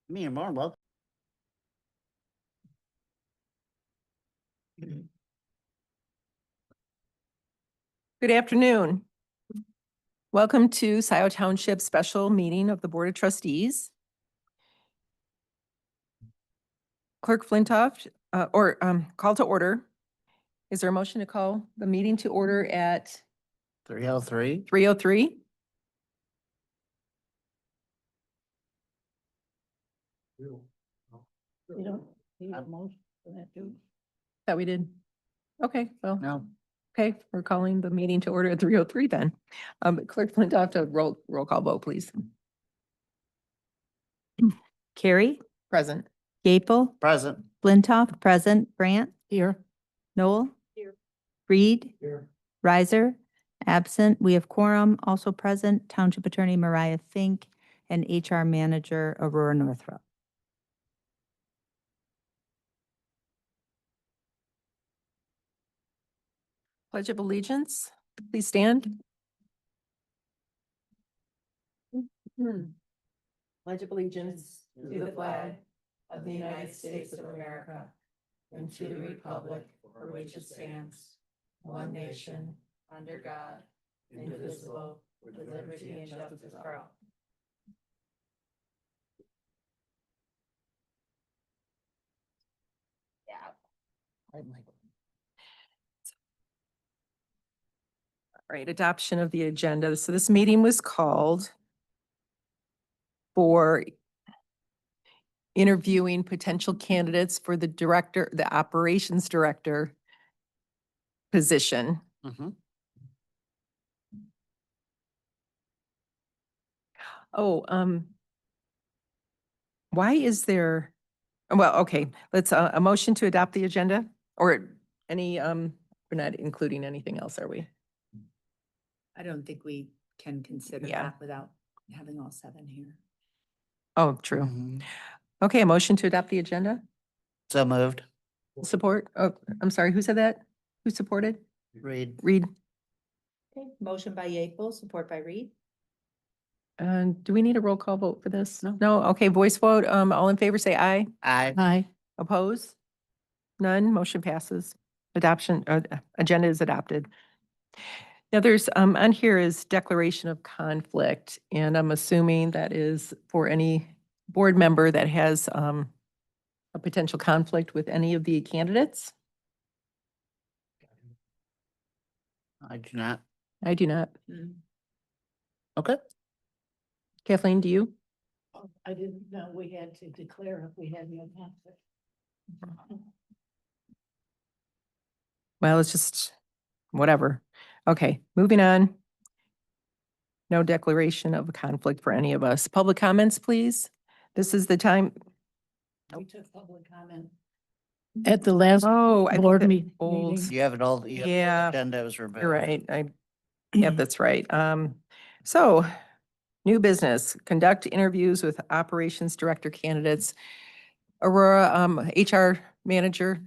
Me and more welcome. Good afternoon. Welcome to Scio Township Special Meeting of the Board of Trustees. Clerk Flintoff, call to order. Is there a motion to call the meeting to order at 303. 3:03? You don't need a motion for that, do you? That we did? Okay, well, No, okay, we're calling the meeting to order at 3:03 then. Clerk Flintoff, to roll call vote, please. Carrie, Present. Gapel, present. Flintoff, present, Grant, Here. Noel. Here. Reed, Here. Riser, absent. We have quorum, also present, Township Attorney Mariah Fink and HR Manager Aurora Northrop. Pledge of Allegiance, please stand. Pledge of Allegiance to the flag of the United States of America and to the republic for which it stands, one nation, under God, indivisible, with liberty and justice for all. All right, adoption of the agenda. So this meeting was called for interviewing potential candidates for the operations director position. Mhm. Oh, why is there, well, okay, let's, a motion to adopt the agenda or any, we're not including anything else, are we? I don't think we can consider Yeah. that without having all seven here. Oh, true. Mhm. Okay, a motion to adopt the agenda? So moved. Support? Oh, I'm sorry, who said that? Who supported? Read. Reed. Okay, motion by Yeaple, support by Reed. Do we need a roll call vote for this? No, okay, voice vote. All in favor, say aye. Aye. Aye. Oppose? None, motion passes. Adoption, agenda is adopted. Now there's, on here is declaration of conflict, and I'm assuming that is for any board member that has, a potential conflict with any of the candidates. I do not. I do not. Okay. Kathleen, do you? I didn't know we had to declare if we had no conflict. Well, it's just whatever. Okay, moving on. No declaration of a conflict for any of us. Public comments, please. This is the time. We took public comment at the last Oh, I think board that meeting. You have it all. You have the Yeah. agenda was removed. You're right. Yep, that's right. So new business, conduct interviews with operations director candidates. Aurora, HR manager,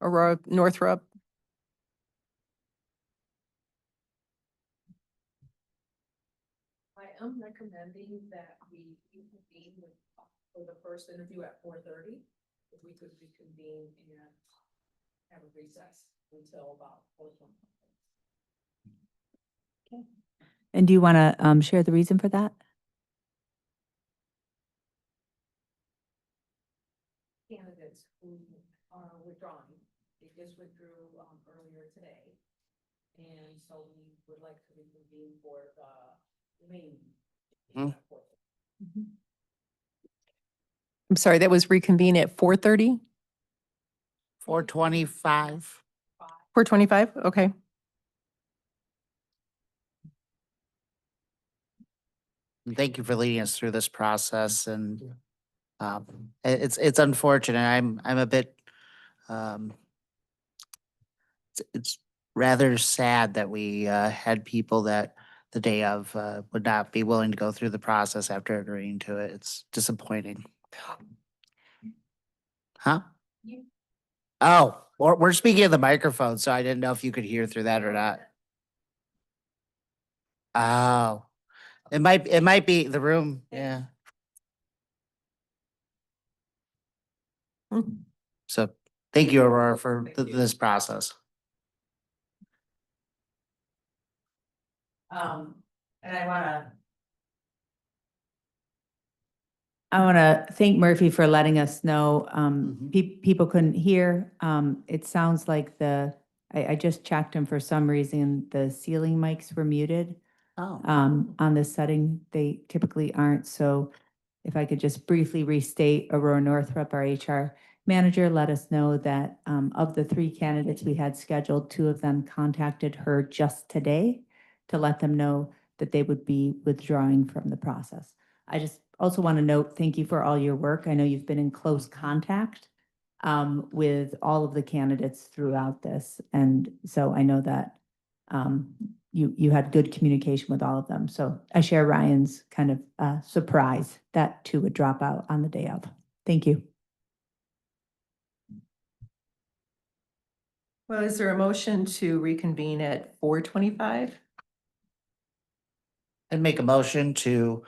Aurora Northrop. I am recommending that we reconvene for the first interview at 4:30. If we could reconvene and have a recess until about 4:20. And do you want to share the reason for that? Candidates who are withdrawing, they just withdrew earlier today. And so we would like to reconvene for the remaining. Hmm. I'm sorry, that was reconvene at 4:30? 425. 4:25? Okay. And thank you for leading us through this process, and it's unfortunate. I'm a bit it's rather sad that we had people that the day of would not be willing to go through the process after agreeing to it. It's disappointing. Huh? Oh, we're speaking of the microphone, so I didn't know if you could hear through that or not. Oh, it might be the room. Yeah. Mhm. So thank you, Aurora, for this process. And I want to thank Murphy for letting us know. People couldn't hear. It sounds like I just checked them for some reason, the ceiling mics were muted. Oh. On this setting, they typically aren't. So if I could just briefly restate, Aurora Northrup, our HR manager, let us know that of the 3 candidates we had scheduled, 2 of them contacted her just today to let them know that they would be withdrawing from the process. I just also want to note, thank you for all your work. I know you've been in close contact with all of the candidates throughout this. And so I know that you had good communication with all of them. So I share Ryan's kind of surprise that 2 would drop out on the day of. Thank you. Well, is there a motion to reconvene at 4:25? And make a motion to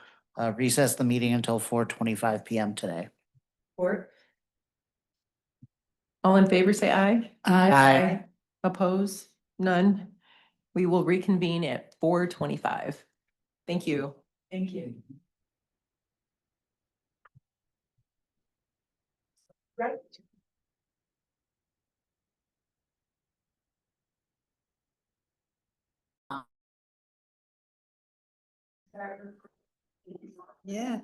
recess the meeting until 4:25 PM today. Or? All in favor, say aye. Aye. Oppose? None. We will reconvene at 4:25. Thank you. Thank you. Right. Yeah.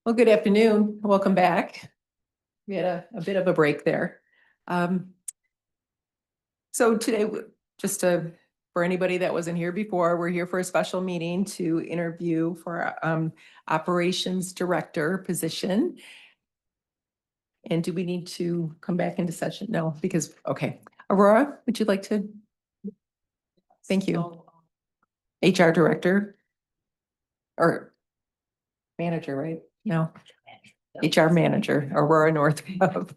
Well, good afternoon. Welcome back. We had a bit of a break there. So today, just for anybody that wasn't here before, we're here for a special meeting to interview for operations director position. And do we need to come back into session? No, because, okay. Aurora, would you like to? Thank you. HR director? Or manager, right? No. HR manager, Aurora Northrup.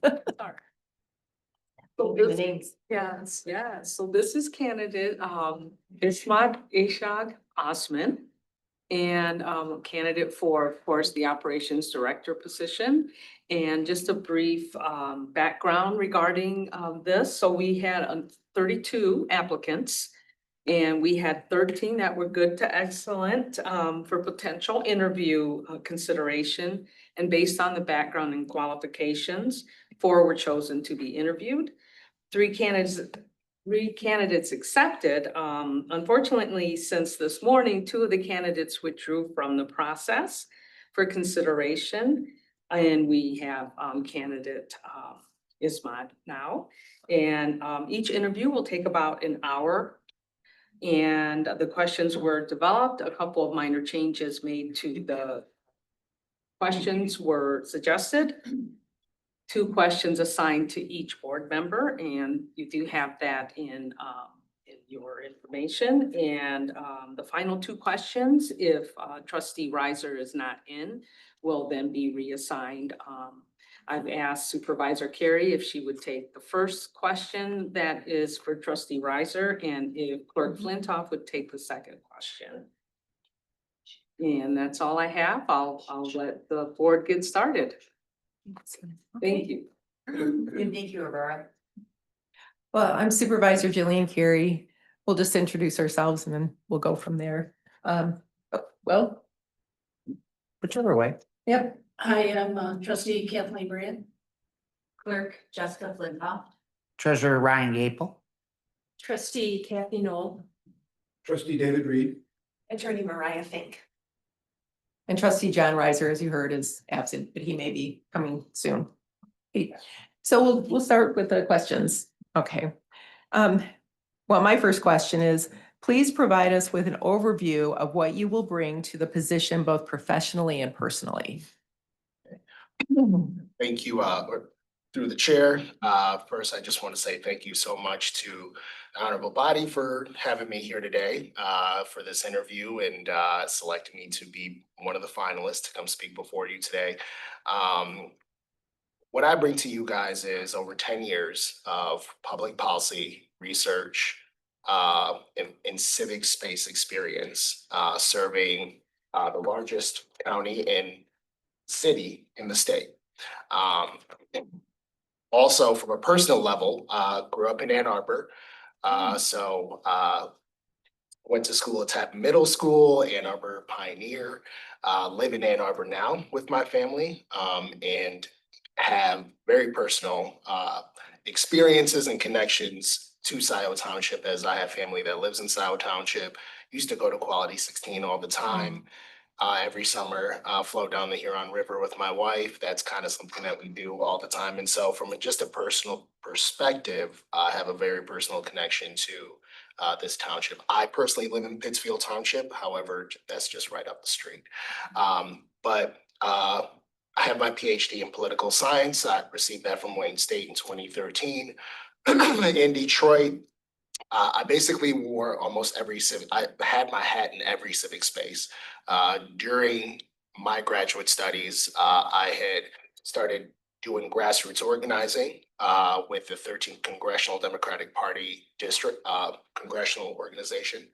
So this, yes, yeah, so this is candidate, Ismat Ishaq Osman. And candidate for, of course, the operations director position. And just a brief background regarding this. So we had 32 applicants. And we had 13 that were good to excellent for potential interview consideration. And based on the background and qualifications, 4 were chosen to be interviewed. 3 candidates accepted. Unfortunately, since this morning, 2 of the candidates withdrew from the process for consideration. And we have candidate Ismat now. And each interview will take about an hour. And the questions were developed, a couple of minor changes made to the questions were suggested. 2 questions assigned to each board member, and you do have that in your information. And the final 2 questions, if trustee Riser is not in, will then be reassigned. I've asked Supervisor Carey if she would take the first question that is for trustee Riser, and if Clerk Flintoff would take the second question. And that's all I have. I'll let the board get started. Thank you. And thank you, Aurora. Well, I'm Supervisor Jillian Carey. We'll just introduce ourselves and then we'll go from there. Well, Whichever way. yep. I am trustee Kathleen Brand. Clerk Jessica Flintoff. Treasurer Ryan Gapel. Trustee Kathy Knoll. Trustee David Reed. Attorney Mariah Fink. And trustee John Riser, as you heard, is absent, but he may be coming soon. So we'll start with the questions. Okay. Well, my first question is, please provide us with an overview of what you will bring to the position, both professionally and personally. Thank you, through the chair. First, I just want to say thank you so much to the honorable body for having me here today for this interview and selecting me to be one of the finalists to come speak before you today. What I bring to you guys is over 10 years of public policy research and civic space experience serving the largest county and city in the state. Um, Also, from a personal level, grew up in Ann Arbor. Went to school at Tappan Middle School, Ann Arbor Pioneer, live in Ann Arbor now with my family, and have very personal experiences and connections to Scio Township, as I have family that lives in Scio Township. Used to go to Quality 16 all the time. Every summer, float down the Huron River with my wife. That's kind of something that we do all the time. And so from just a personal perspective, I have a very personal connection to this township. I personally live in Pittsfield Township, however, that's just right up the street. But I have my PhD in political science. I received that from Wayne State in 2013. In Detroit, I basically wore almost every civic, I had my hat in every civic space. During my graduate studies, I had started doing grassroots organizing with the 13th Congressional Democratic Party District Congressional Organization,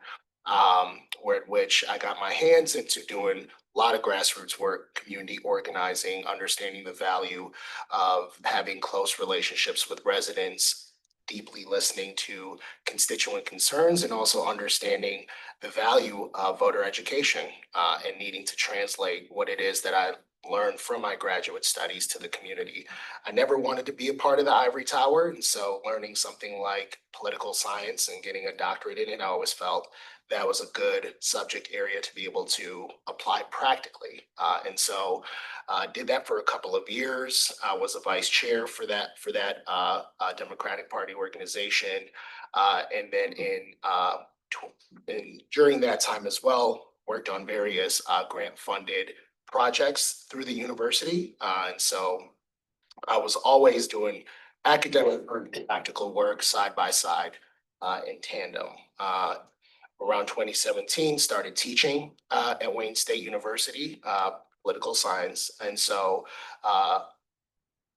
which I got my hands into doing a lot of grassroots work, community organizing, understanding the value of having close relationships with residents, deeply listening to constituent concerns, and also understanding the value of voter education and needing to translate what it is that I learned from my graduate studies to the community. I never wanted to be a part of the ivory tower, and so learning something like political science and getting a doctorate in it, I always felt that was a good subject area to be able to apply practically. Did that for a couple of years. I was a vice chair for that Democratic Party organization, and then during that time as well, worked on various grant-funded projects through the university. And so I was always doing academic and practical work side by side in tandem. Around 2017, started teaching at Wayne State University, political science. And so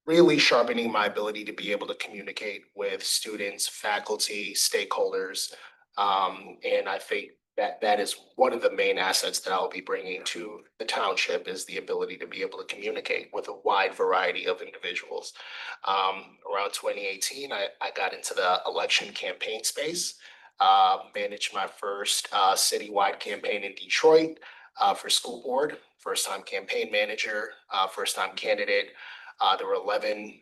really sharpening my ability to be able to communicate with students, faculty, stakeholders. And I think that is one of the main assets that I'll be bringing to the township, is the ability to be able to communicate with a wide variety of individuals. Around 2018, I got into the election campaign space, managed my first citywide campaign in Detroit for school board, first time campaign manager, first time candidate. There were 11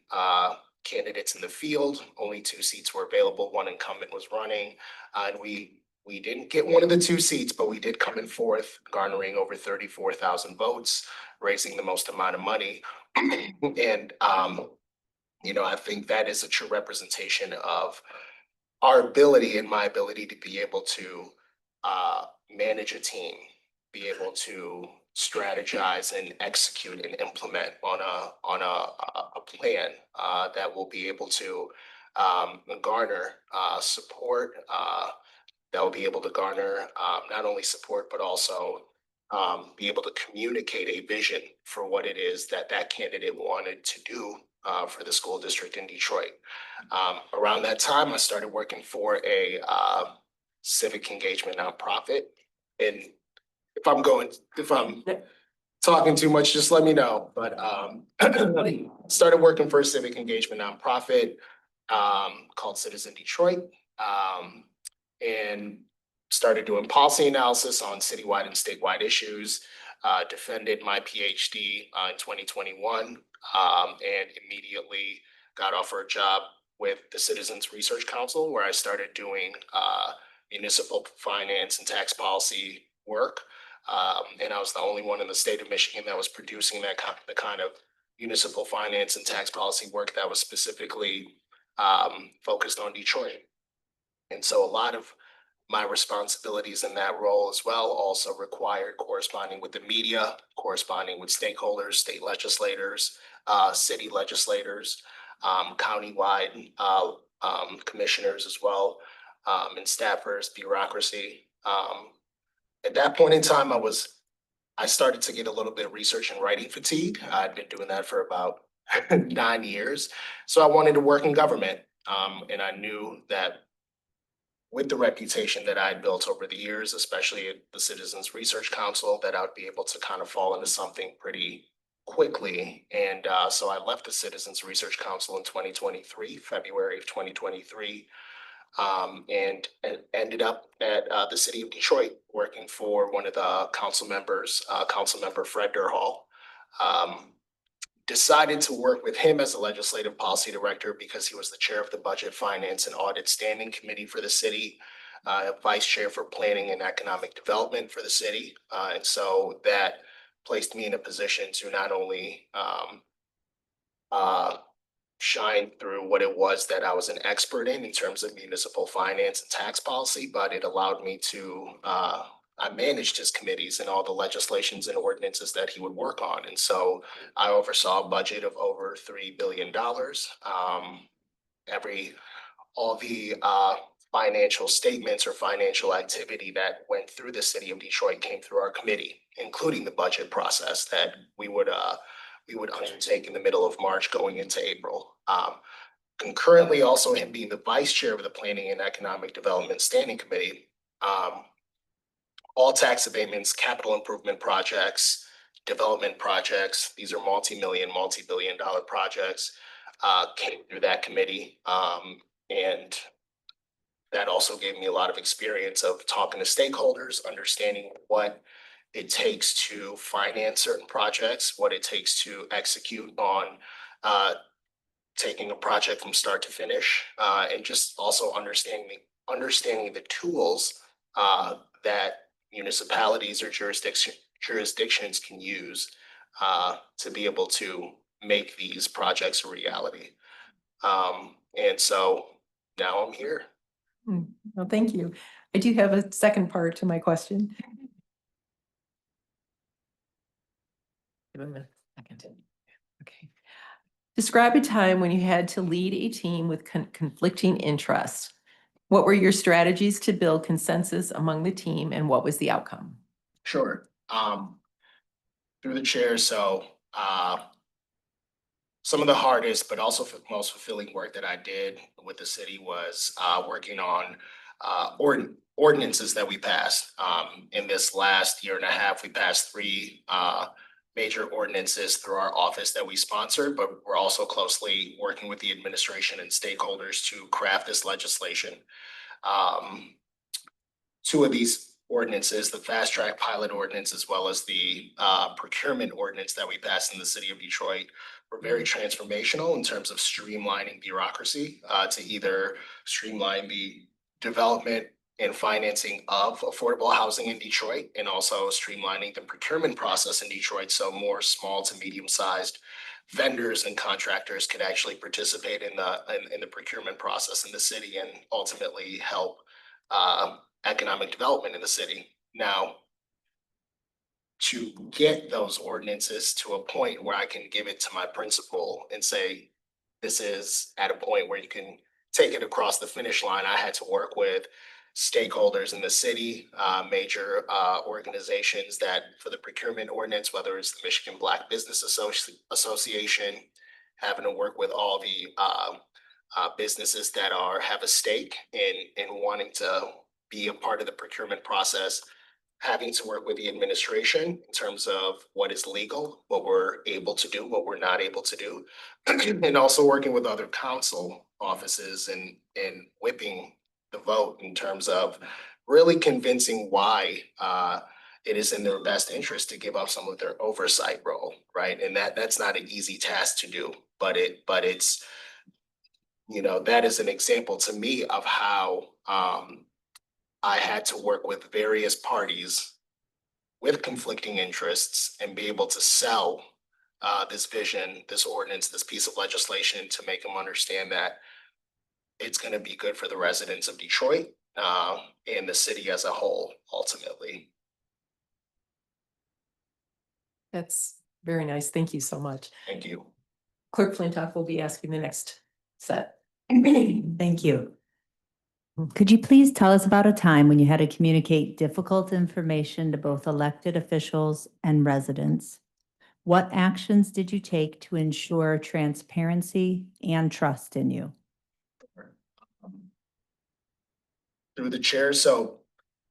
candidates in the field. Only 2 seats were available. One incumbent was running. And we didn't get one of the 2 seats, but we did come in fourth, garnering over 34,000 votes, raising the most amount of money. And, I think that is a true representation of our ability and my ability to be able to manage a team, be able to strategize and execute and implement on a plan that will be able to garner support, that will be able to garner not only support, but also be able to communicate a vision for what it is that that candidate wanted to do for the school district in Detroit. Around that time, I started working for a civic engagement nonprofit. And if I'm talking too much, just let me know. But started working for a civic engagement nonprofit called Citizen Detroit, and started doing policy analysis on citywide and statewide issues. Defended my PhD in 2021, and immediately got offered a job with the Citizens Research Council, where I started doing municipal finance and tax policy work. And I was the only one in the state of Michigan that was producing the kind of municipal finance and tax policy work that was specifically focused on Detroit. And so a lot of my responsibilities in that role as well also required corresponding with the media, corresponding with stakeholders, state legislators, city legislators, countywide commissioners as well, and staffers, bureaucracy. At that point in time, I started to get a little bit of research and writing fatigue. I'd been doing that for about 9 years. So I wanted to work in government. And I knew that with the reputation that I had built over the years, especially at the Citizens Research Council, that I would be able to kind of fall into something pretty quickly. And so I left the Citizens Research Council in 2023, February of 2023. And ended up at the city of Detroit, working for one of the council members, Councilmember Fred Durhall. Decided to work with him as a legislative policy director because he was the chair of the Budget, Finance, and Audit Standing Committee for the city, vice chair for Planning and Economic Development for the city. And so that placed me in a position to not only shine through what it was that I was an expert in terms of municipal finance and tax policy, but it allowed me to, I managed his committees and all the legislations and ordinances that he would work on. And so I oversaw a budget of over $3 billion. All the financial statements or financial activity that went through the city of Detroit came through our committee, including the budget process that we would undertake in the middle of March going into April. Concurrently, also him being the vice chair of the Planning and Economic Development Standing Committee, all tax abatements, capital improvement projects, development projects, these are multi-million, multi-billion dollar projects, came through that committee. And that also gave me a lot of experience of talking to stakeholders, understanding what it takes to finance certain projects, what it takes to execute on taking a project from start to finish, and just also understanding the tools that municipalities or jurisdictions can use to be able to make these projects a reality. And so now I'm here. Well, thank you. I do have a second part to my question. Give him a second. Okay. Describe a time when you had to lead a team with conflicting interests. What were your strategies to build consensus among the team, and what was the outcome? Sure. Through the chair, so some of the hardest, but also most fulfilling work that I did with the city was working on ordinances that we passed. In this last year and a half, we passed 3 major ordinances through our office that we sponsored, but we're also closely working with the administration and stakeholders to craft this legislation. 2 of these ordinances, the fast track pilot ordinance, as well as the procurement ordinance that we passed in the city of Detroit, were very transformational in terms of streamlining bureaucracy to either streamline the development and financing of affordable housing in Detroit, and also streamlining the procurement process in Detroit, so more small to medium-sized vendors and contractors could actually participate in the procurement process in the city and ultimately help economic development in the city. Now, to get those ordinances to a point where I can give it to my principal and say, this is at a point where you can take it across the finish line, I had to work with stakeholders in the city, major organizations that for the procurement ordinance, whether it's the Michigan Black Business Association, having to work with all the businesses that have a stake in wanting to be a part of the procurement process, having to work with the administration in terms of what is legal, what we're able to do, what we're not able to do, and also working with other council offices and whipping the vote in terms of really convincing why it is in their best interest to give up some of their oversight role, right? And that's not an easy task to do, but it's, that is an example to me of how I had to work with various parties with conflicting interests and be able to sell this vision, this ordinance, this piece of legislation to make them understand that it's going to be good for the residents of Detroit and the city as a whole, ultimately. That's very nice. Thank you so much. Thank you. Clerk Flintoff will be asking the next set. Thank you. Could you please tell us about a time when you had to communicate difficult information to both elected officials and residents? What actions did you take to ensure transparency and trust in you? Through the chair, so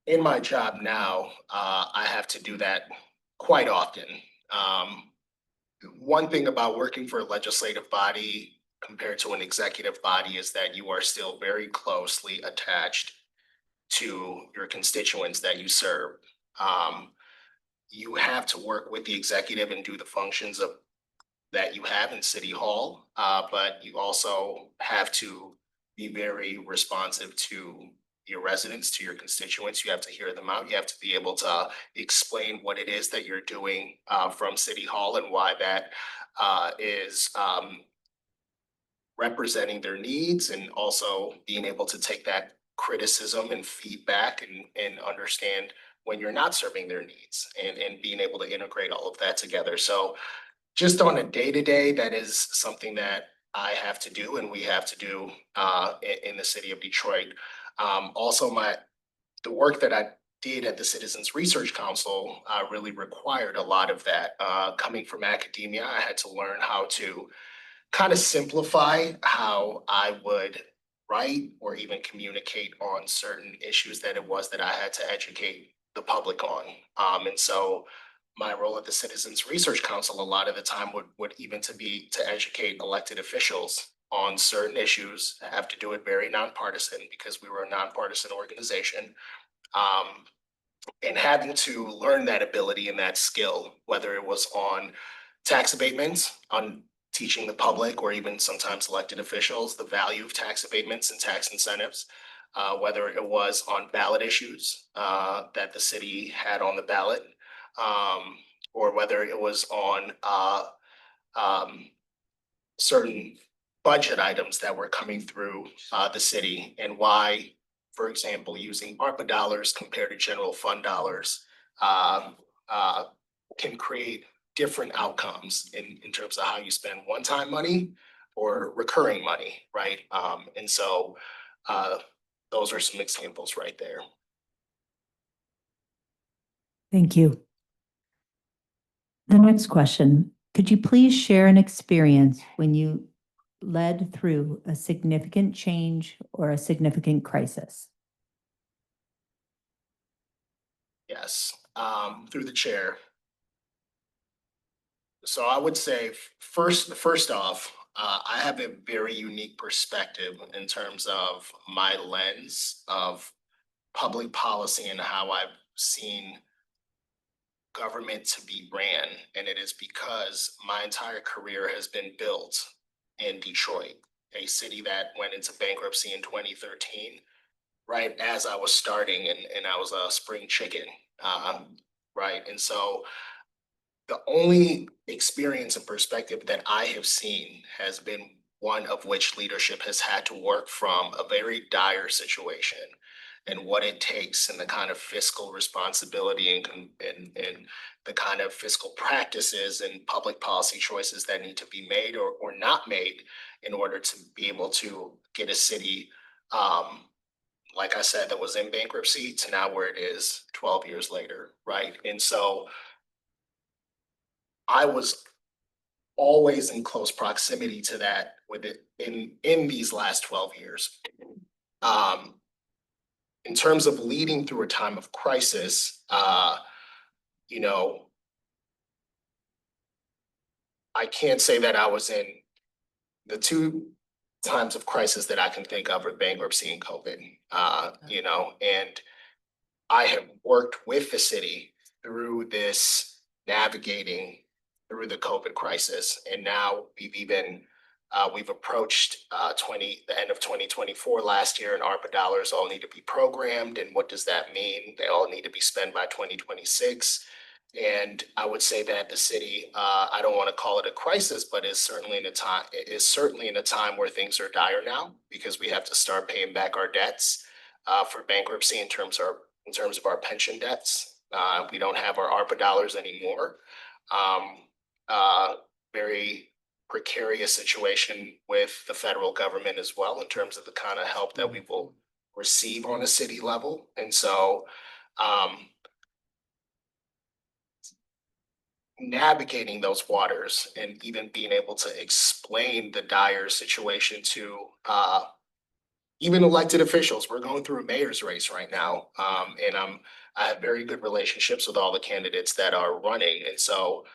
in my job now, I have to do that quite often. one thing about working for a legislative body compared to an executive body is that you are still very closely attached to your constituents that you serve. You have to work with the executive and do the functions of that you have in City Hall, but you also have to be very responsive to your residents, to your constituents. You have to hear them out. You have to be able to explain what it is that you're doing from City Hall and why that is representing their needs, and also being able to take that criticism and feedback and understand when you're not serving their needs, and being able to integrate all of that together. So just on a day-to-day, that is something that I have to do and we have to do in the city of Detroit. Also, the work that I did at the Citizens Research Council really required a lot of that. Coming from academia, I had to learn how to kind of simplify how I would write or even communicate on certain issues that it was that I had to educate the public on. And so my role at the Citizens Research Council a lot of the time would even to educate elected officials on certain issues. I have to do it very nonpartisan because we were a nonpartisan organization. And having to learn that ability and that skill, whether it was on tax abatements, on teaching the public, or even sometimes elected officials, the value of tax abatements and tax incentives, whether it was on ballot issues that the city had on the ballot, or whether it was on um, certain budget items that were coming through the city, and why, for example, using ARPA dollars compared to general fund dollars um, uh, can create different outcomes in terms of how you spend one-time money or recurring money, right? And so those are some examples right there. Thank you. The next question, could you please share an experience when you led through a significant change or a significant crisis? Yes, through the chair. So I would say first off, I have a very unique perspective in terms of my lens of public policy and how I've seen government to be ran. And it is because my entire career has been built in Detroit, a city that went into bankruptcy in 2013, right as I was starting, and I was a spring chicken. Right. And so the only experience and perspective that I have seen has been one of which leadership has had to work from a very dire situation and what it takes, and the kind of fiscal responsibility and the kind of fiscal practices and public policy choices that need to be made or not made in order to be able to get a city, like I said, that was in bankruptcy to now where it is 12 years later, right? And so I was always in close proximity to that with it in these last 12 years. In terms of leading through a time of crisis, you know, I can't say that I was in the two times of crisis that I can think of are bankruptcy and COVID, you know, and I have worked with the city through this, navigating through the COVID crisis. And now we've approached the end of 2024 last year, and ARPA dollars all need to be programmed. And what does that mean? They all need to be spent by 2026. And I would say that the city, I don't want to call it a crisis, but is certainly in a time where things are dire now, because we have to start paying back our debts for bankruptcy in terms of our pension debts. We don't have our ARPA dollars anymore. Very precarious situation with the federal government as well in terms of the kind of help that we will receive on a city level. And so navigating those waters and even being able to explain the dire situation to even elected officials. We're going through a mayor's race right now. And I have very good relationships with all the candidates that are running. And so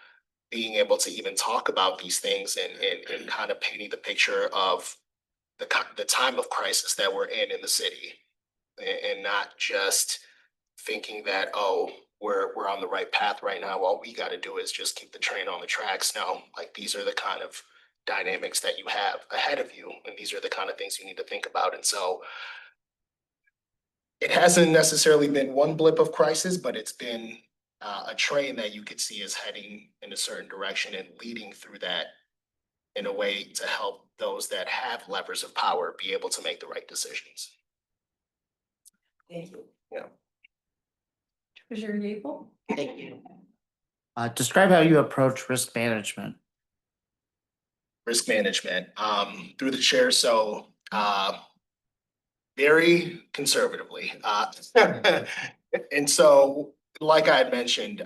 being able to even talk about these things and kind of painting the picture of the time of crisis that we're in the city. And not just thinking that, oh, we're on the right path right now. All we got to do is just keep the train on the tracks. No, like these are the kind of dynamics that you have ahead of you, and these are the kind of things you need to think about. And so it hasn't necessarily been one blip of crisis, but it's been a train that you could see is heading in a certain direction and leading through that in a way to help those that have levers of power be able to make the right decisions. Thank you. Treasurer Gable? Thank you. Describe how you approach risk management. Risk management, through the chair, so very conservatively. And so, like I had mentioned,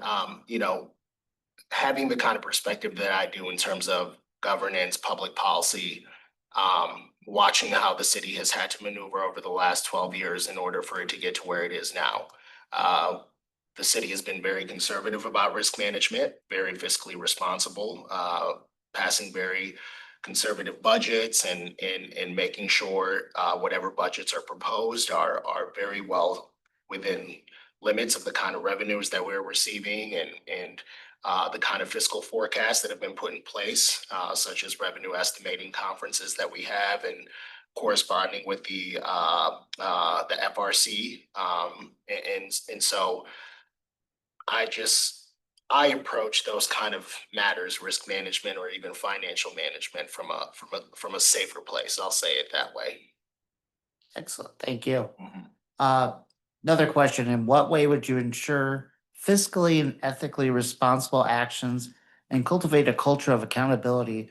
having the kind of perspective that I do in terms of governance, public policy, watching how the city has had to maneuver over the last 12 years in order for it to get to where it is now. The city has been very conservative about risk management, very fiscally responsible, passing very conservative budgets and making sure whatever budgets are proposed are very well within limits of the kind of revenues that we're receiving and the kind of fiscal forecasts that have been put in place, such as revenue estimating conferences that we have and corresponding with the FRC. And so I approach those kind of matters, risk management or even financial management from a safer place. I'll say it that way. Excellent, thank you. Another question, in what way would you ensure fiscally and ethically responsible actions and cultivate a culture of accountability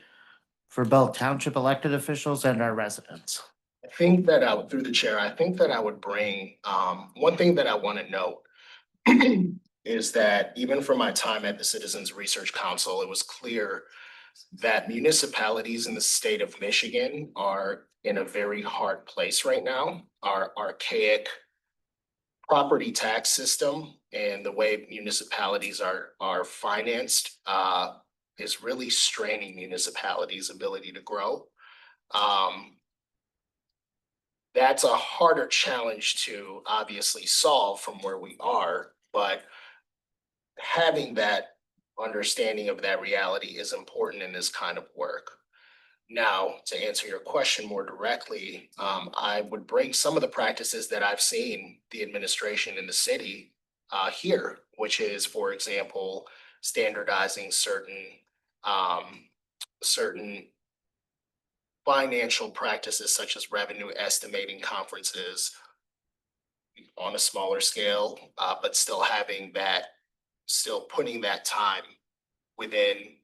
for both township elected officials and our residents? I think that through the chair, I think that I would bring, one thing that I want to note is that even from my time at the Citizens Research Council, it was clear that municipalities in the state of Michigan are in a very hard place right now. Our archaic property tax system and the way municipalities are financed is really straining municipalities' ability to grow. That's a harder challenge to obviously solve from where we are, but having that understanding of that reality is important in this kind of work. Now, to answer your question more directly, I would bring some of the practices that I've seen the administration in the city here, which is, for example, standardizing certain financial practices such as revenue estimating conferences on a smaller scale, but still putting that time within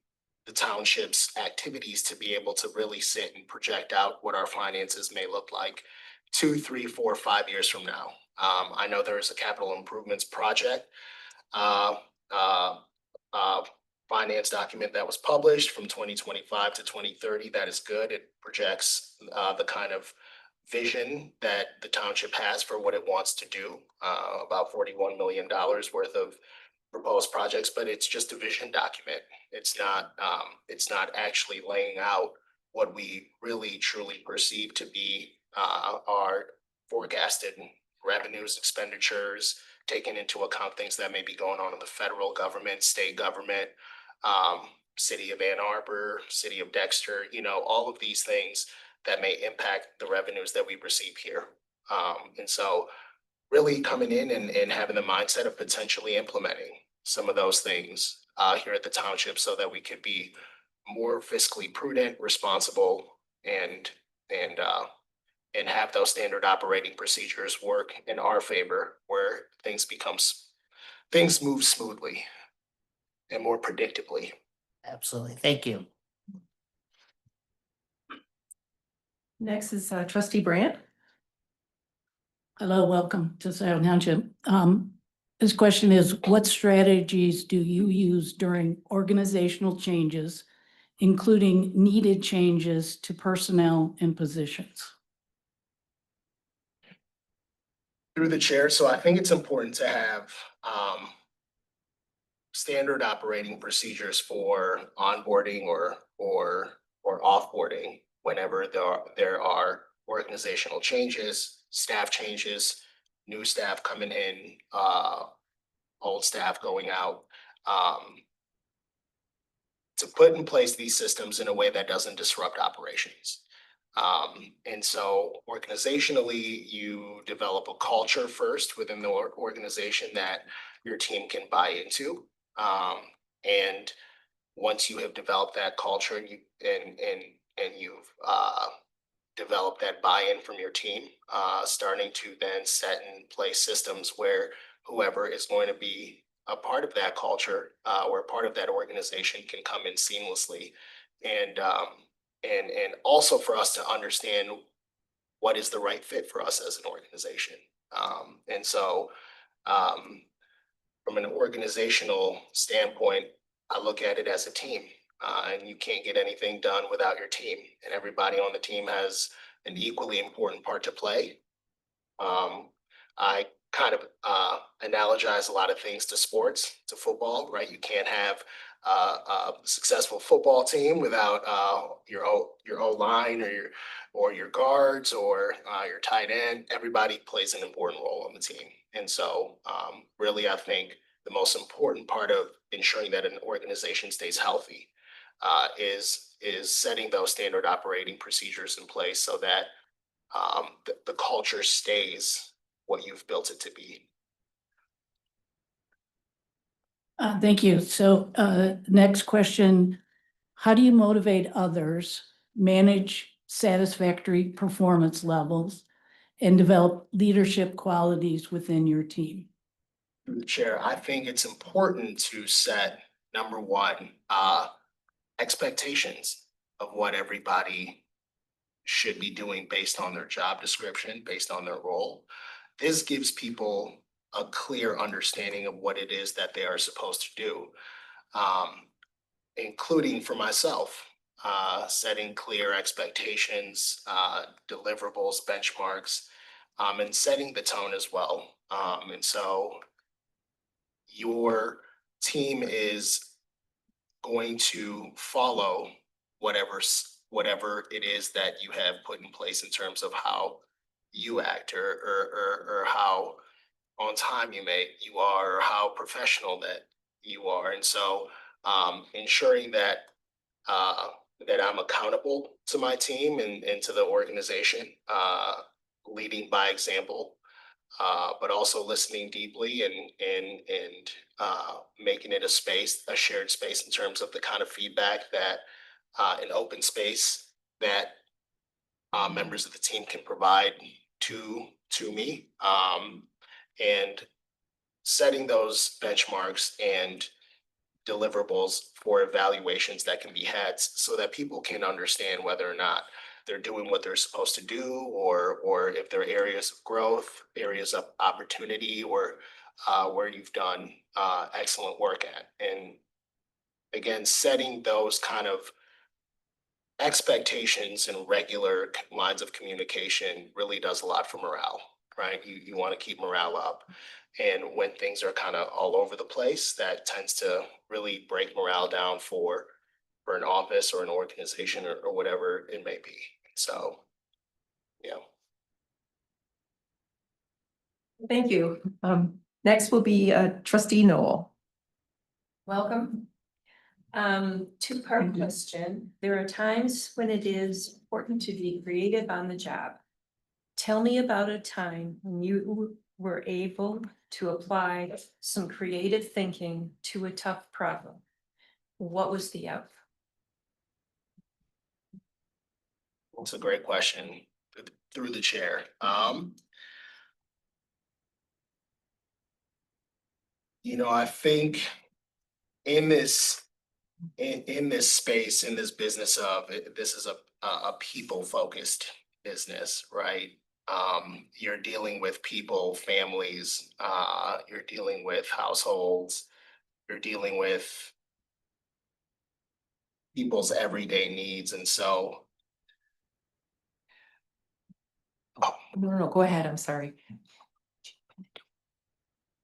the township's activities to be able to really sit and project out what our finances may look like 2, 3, 4, 5 years from now. I know there is a capital improvements project finance document that was published from 2025 to 2030. That is good. It projects the kind of vision that the township has for what it wants to do, about $41 million worth of proposed projects, but it's just a vision document. It's not actually laying out what we really truly perceive to be our forecasted revenues, expenditures, taking into account things that may be going on in the federal government, state government, city of Ann Arbor, city of Dexter, all of these things that may impact the revenues that we receive here. And so really coming in and having the mindset of potentially implementing some of those things here at the township so that we could be more fiscally prudent, responsible, and have those standard operating procedures work in our favor where things move smoothly and more predictably. Absolutely, thank you. Next is trustee Brandt. Hello, welcome to Scio Township. This question is, what strategies do you use during organizational changes, including needed changes to personnel and positions? Through the chair, so I think it's important to have standard operating procedures for onboarding or offboarding whenever there are organizational changes, staff changes, new staff coming in, old staff going out. To put in place these systems in a way that doesn't disrupt operations. And so organizationally, you develop a culture first within the organization that your team can buy into. And once you have developed that culture and you've developed that buy-in from your team, starting to then set in place systems where whoever is going to be a part of that culture or part of that organization can come in seamlessly, and also for us to understand what is the right fit for us as an organization. And so from an organizational standpoint, I look at it as a team, and you can't get anything done without your team, and everybody on the team has an equally important part to play. I kind of analogize a lot of things to sports, to football, right? You can't have a successful football team without your O line or your guards or your tight end. Everybody plays an important role on the team, and so really, I think the most important part of ensuring that an organization stays healthy is setting those standard operating procedures in place so that the culture stays what you've built it to be. Thank you. So next question, how do you motivate others, manage satisfactory performance levels, and develop leadership qualities within your team? Through the chair, I think it's important to set, number one, expectations of what everybody should be doing based on their job description, based on their role. This gives people a clear understanding of what it is that they are supposed to do, including for myself, setting clear expectations, deliverables, benchmarks, and setting the tone as well. And so your team is going to follow whatever it is that you have put in place in terms of how you act or how on time you are or how professional that you are. And so ensuring that that I'm accountable to my team and to the organization, leading by example, but also listening deeply and making it a shared space in terms of the kind of feedback that an open space that members of the team can provide to me, and setting those benchmarks and deliverables for evaluations that can be had so that people can understand whether or not they're doing what they're supposed to do, or if there are areas of growth, areas of opportunity, or where you've done excellent work at. And again, setting those kind of expectations and regular lines of communication really does a lot for morale, right? You want to keep morale up. And when things are kind of all over the place, that tends to really break morale down for an office or an organization or whatever it may be. So, yeah. Thank you. Next will be trustee Noel. Welcome. Two-part question. There are times when it is important to be creative on the job. Tell me about a time when you were able to apply some creative thinking to a tough problem. What was the outcome? It's a great question through the chair. I think in this space, in this business this is a people focused business, right? You're dealing with people, families, you're dealing with households, you're dealing with people's everyday needs. And so No, go ahead. I'm sorry.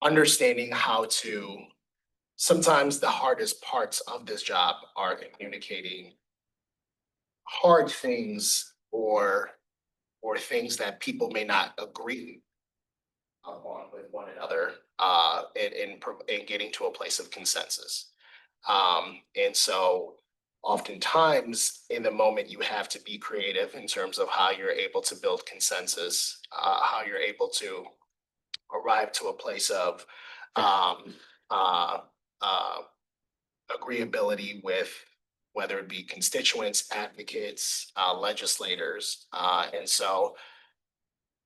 understanding how to sometimes the hardest parts of this job are communicating hard things or things that people may not agree on with one another, in getting to a place of consensus. And so oftentimes in the moment, you have to be creative in terms of how you're able to build consensus, how you're able to arrive to a place of um, uh, uh, agreeability with whether it be constituents, advocates, legislators. And so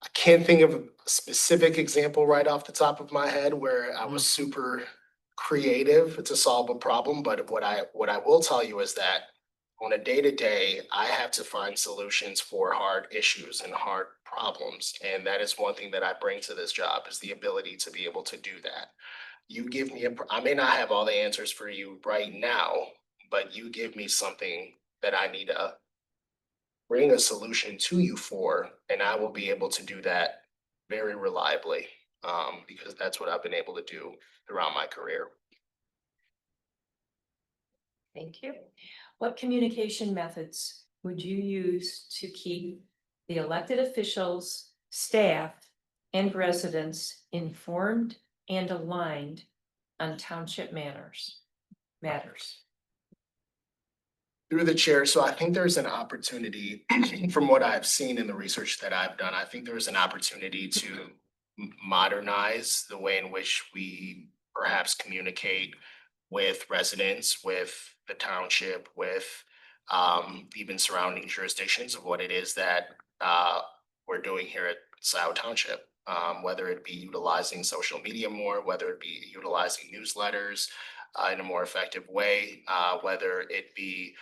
I can't think of a specific example right off the top of my head where I was super creative to solve a problem, but what I will tell you is that on a day-to-day, I have to find solutions for hard issues and hard problems. And that is one thing that I bring to this job is the ability to be able to do that. You give me I may not have all the answers for you right now, but you give me something that I need to bring a solution to you for, and I will be able to do that very reliably, because that's what I've been able to do throughout my career. Thank you. What communication methods would you use to keep the elected officials, staff, and residents informed and aligned on township matters? Through the chair, so I think there's an opportunity, from what I've seen in the research that I've done, I think there's an opportunity to modernize the way in which we perhaps communicate with residents, with the township, with even surrounding jurisdictions of what it is that we're doing here at Scio Township. Whether it be utilizing social media more, whether it be utilizing newsletters in a more effective way, whether it be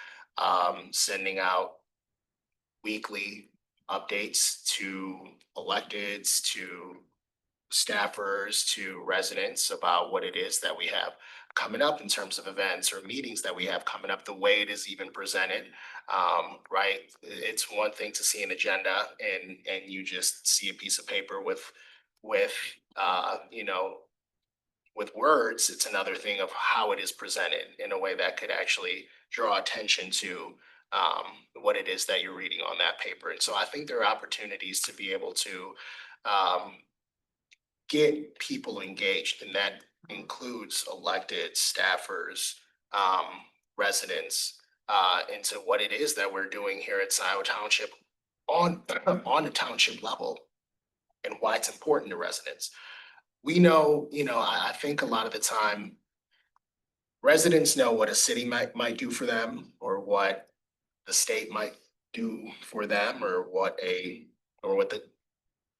sending out weekly updates to electeds, to staffers, to residents about what it is that we have coming up in terms of events or meetings that we have coming up, the way it is even presented. Right? It's one thing to see an agenda and you just see a piece of paper with you know, with words. It's another thing of how it is presented in a way that could actually draw attention to what it is that you're reading on that paper. And so I think there are opportunities to be able to get people engaged, and that includes elected staffers, residents, into what it is that we're doing here at Scio Township on a township level and why it's important to residents. We know, I think a lot of the time residents know what a city might do for them or what the state might do for them or what the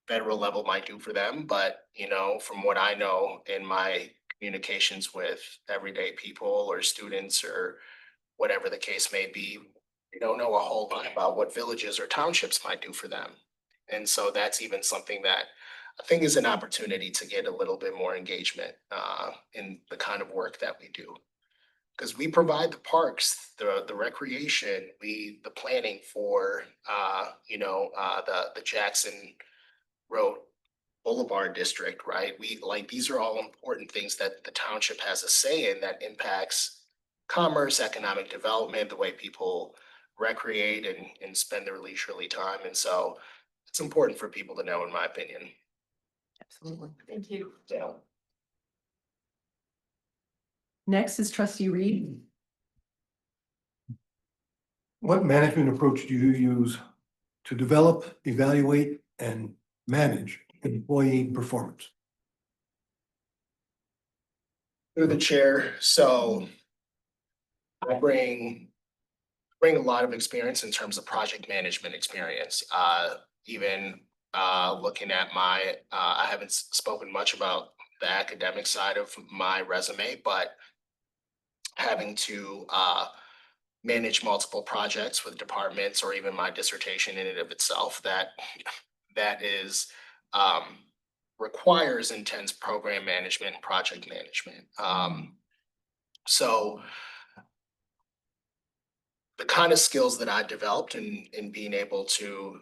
federal level might do for them. But, from what I know in my communications with everyday people or students or whatever the case may be, we don't know a whole lot about what villages or townships might do for them. And so that's even something that I think is an opportunity to get a little bit more engagement in the kind of work that we do. Because we provide the parks, the recreation, the planning for, the Jackson Road Boulevard District, right? These are all important things that the township has a say in that impacts commerce, economic development, the way people recreate and spend their leisurely time. And so it's important for people to know, in my opinion. Absolutely. Thank you. Yeah. Next is trustee Reed. What management approach do you use to develop, evaluate, and manage employee performance? Through the chair, so I bring a lot of experience in terms of project management experience. Even looking at I haven't spoken much about the academic side of my resume, but having to manage multiple projects with departments or even my dissertation in and of itself, that is requires intense program management and project management. So the kind of skills that I developed in being able to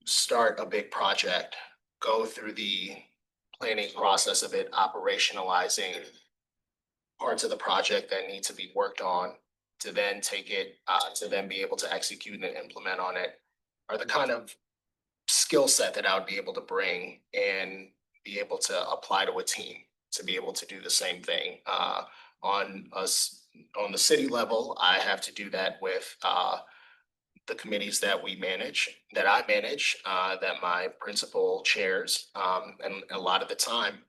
start a big project, go through the planning process of it, operationalizing, parts of the project that need to be worked on to then take it, to then be able to execute and implement on it are the kind of skill set that I would be able to bring and be able to apply to a team to be able to do the same thing. On us, on the city level, I have to do that with the committees that we manage, that I manage, that my principal chairs, and a lot of the time,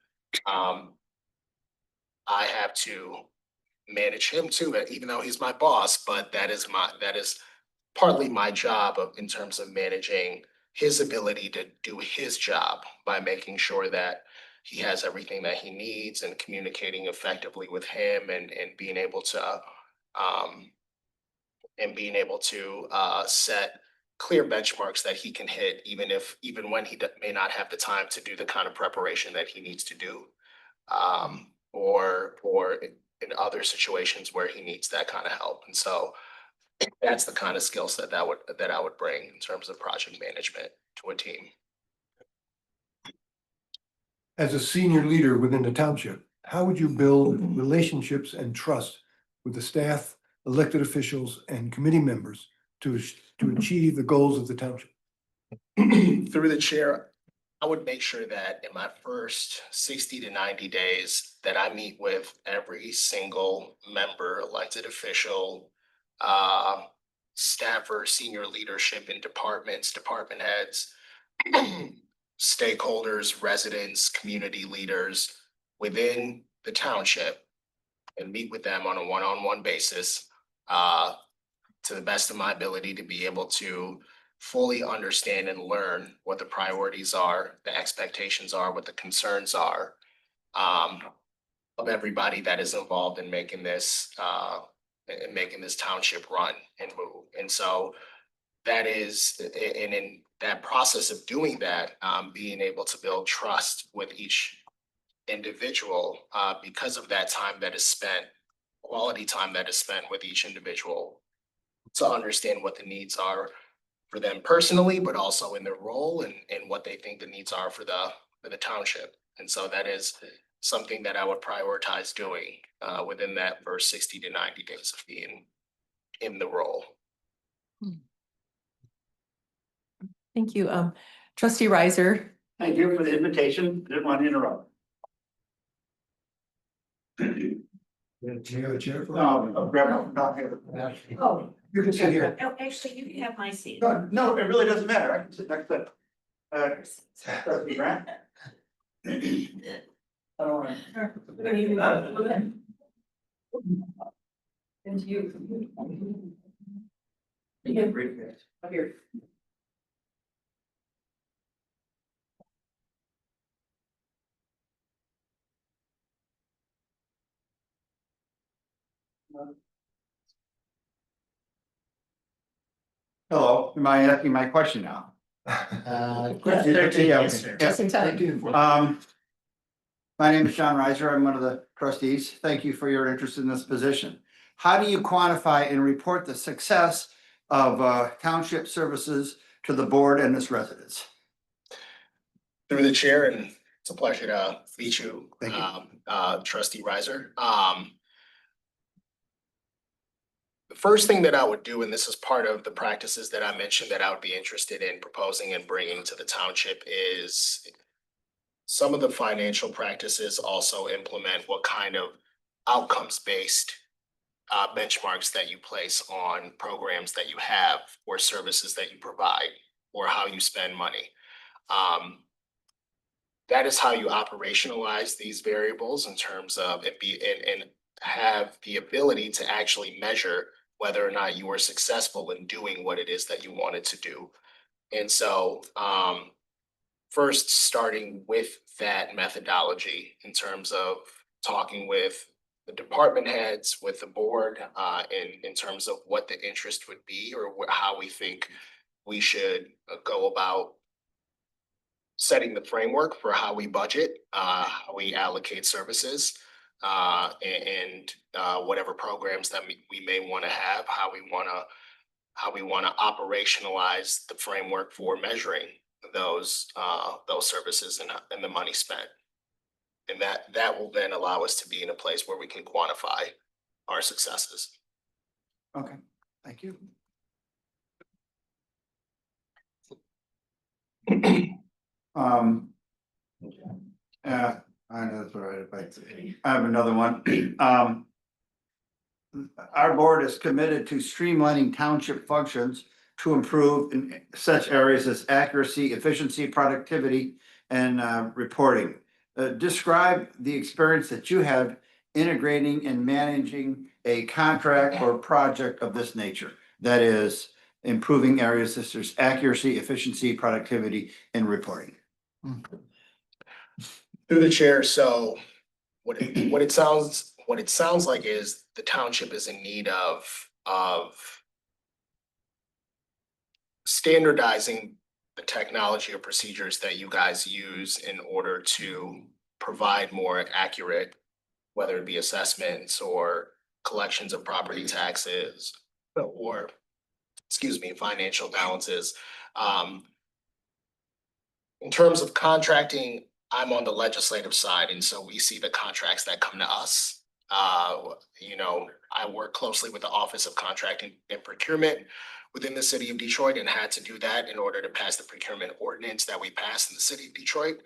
I have to manage him too, even though he's my boss, but that is partly my job in terms of managing his ability to do his job by making sure that he has everything that he needs and communicating effectively with him and being able to um, set clear benchmarks that he can hit, even when he may not have the time to do the kind of preparation that he needs to do. Or in other situations where he needs that kind of help. And so that's the kind of skill set that I would bring in terms of project management to a team. As a senior leader within the township, how would you build relationships and trust with the staff, elected officials, and committee members to achieve the goals of the township? Through the chair, I would make sure that in my first 60 to 90 days that I meet with every single member, elected official, staffer, senior leadership in departments, department heads, stakeholders, residents, community leaders within the township and meet with them on a one-on-one basis, to the best of my ability to be able to fully understand and learn what the priorities are, the expectations are, what the concerns are, of everybody that is involved in making this township run and move. And so that is, and in that process of doing that, being able to build trust with each individual, because of that time that is spent, quality time that is spent with each individual, to understand what the needs are for them personally, but also in their role and what they think the needs are for the township. And so that is something that I would prioritize doing within that first 60 to 90 days of being in the role. Thank you. Trustee Riser. Thank you for the invitation. Didn't want to interrupt. Do you have a chair? Not here. Oh, You can sit here. no, actually, you can have my seat. No, it really doesn't matter. I can sit next to Trustee Grant. I don't want to. And you. Up here. Hello, am I asking my question now? Yeah, okay. Just in time. My name is John Reiser. I'm one of the trustees. Thank you for your interest in this position. How do you quantify and report the success of township services to the board and its residents? Through the chair, and it's a pleasure to meet you, Thank Trustee Riser. The first thing that I would do, and this is part of the practices that I mentioned that I would be interested in proposing and bringing to the township, is some of the financial practices also implement what kind of outcomes-based benchmarks that you place on programs that you have or services that you provide or how you spend money. That is how you operationalize these variables in terms of and have the ability to actually measure whether or not you were successful in doing what it is that you wanted to do. And so first, starting with that methodology in terms of talking with the department heads, with the board, in terms of what the interest would be or how we think we should go about setting the framework for how we budget, how we allocate services, and whatever programs that we may want to have, how we want to operationalize the framework for measuring those services and the money spent. And that will then allow us to be in a place where we can quantify our successes. Okay, thank you. Yeah, I know that's all right. I have another one. Our board is committed to streamlining township functions to improve in such areas as accuracy, efficiency, productivity, and reporting. Describe the experience that you have integrating and managing a contract or project of this nature. That is improving areas such as accuracy, efficiency, productivity, and reporting. Through the chair, so what it sounds like is the township is in need of standardizing the technology or procedures that you guys use in order to provide more accurate, whether it be assessments or collections of property taxes or, excuse me, financial balances. In terms of contracting, I'm on the legislative side, and so we see the contracts that come to us. I work closely with the Office of Contracting and Procurement within the city of Detroit and had to do that in order to pass the procurement ordinance that we passed in the city of Detroit.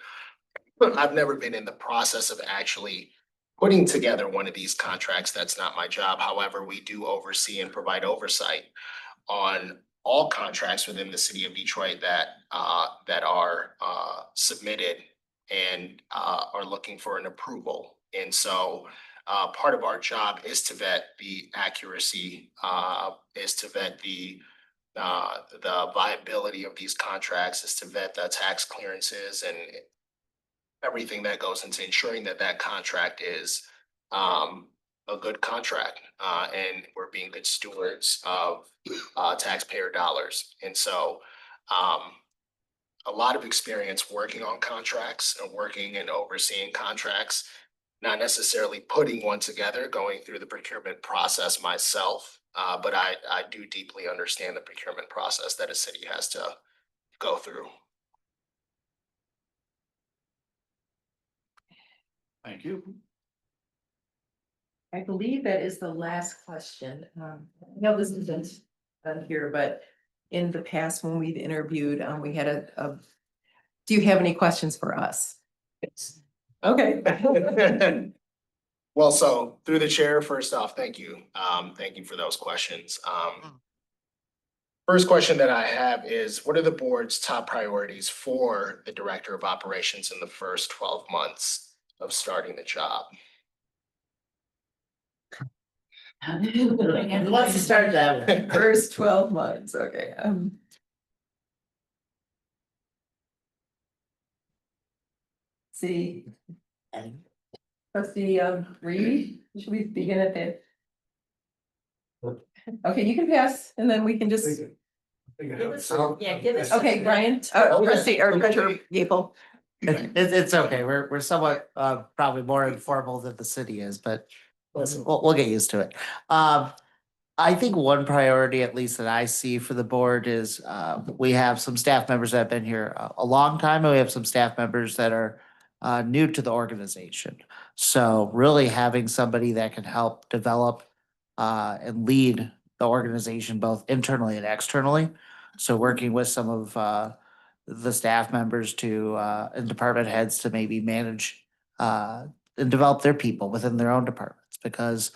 But I've never been in the process of actually putting together one of these contracts. That's not my job. However, we do oversee and provide oversight on all contracts within the city of Detroit that are submitted and are looking for an approval. And so part of our job is to vet the accuracy, is to vet the viability of these contracts, is to vet the tax clearances and everything that goes into ensuring that that contract is a good contract, and we're being good stewards of taxpayer dollars. And so a lot of experience working on contracts and working and overseeing contracts, not necessarily putting one together, going through the procurement process myself, but I do deeply understand the procurement process that a city has to go through. Thank you. I believe that is the last question. No, this isn't on here, but in the past, when we've interviewed, we had do you have any questions for us? Okay. Well, so through the chair, first off, thank you. Thank you for those questions. First question that I have is, what are the board's top priorities for the Director of Operations in the first 12 months of starting the job? Let's start that way. First 12 months, okay. See. Trustee Reed, should we begin at the? Okay, you can pass and then we can just, Yeah, give us. okay, Brian, trustee or Treasurer Gable. It's okay. We're somewhat probably more informal than the city is, but listen, we'll get used to it. I think one priority, at least that I see for the board, is we have some staff members that have been here a long time, and we have some staff members that are new to the organization. So really having somebody that can help develop and lead the organization both internally and externally. So working with some of the staff members to and department heads to maybe manage and develop their people within their own departments, because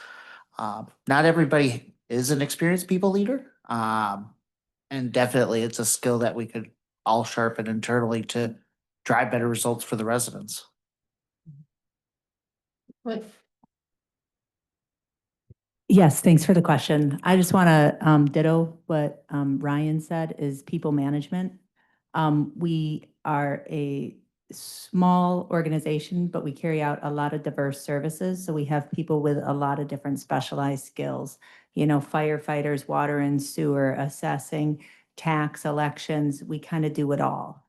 not everybody is an experienced people leader. And definitely it's a skill that we could all sharpen internally to drive better results for the residents. Yes, thanks for the question. I just want to ditto what Ryan said is people management. We are a small organization, but we carry out a lot of diverse services. So we have people with a lot of different specialized skills, firefighters, water and sewer, assessing, tax, elections. We kind of do it all.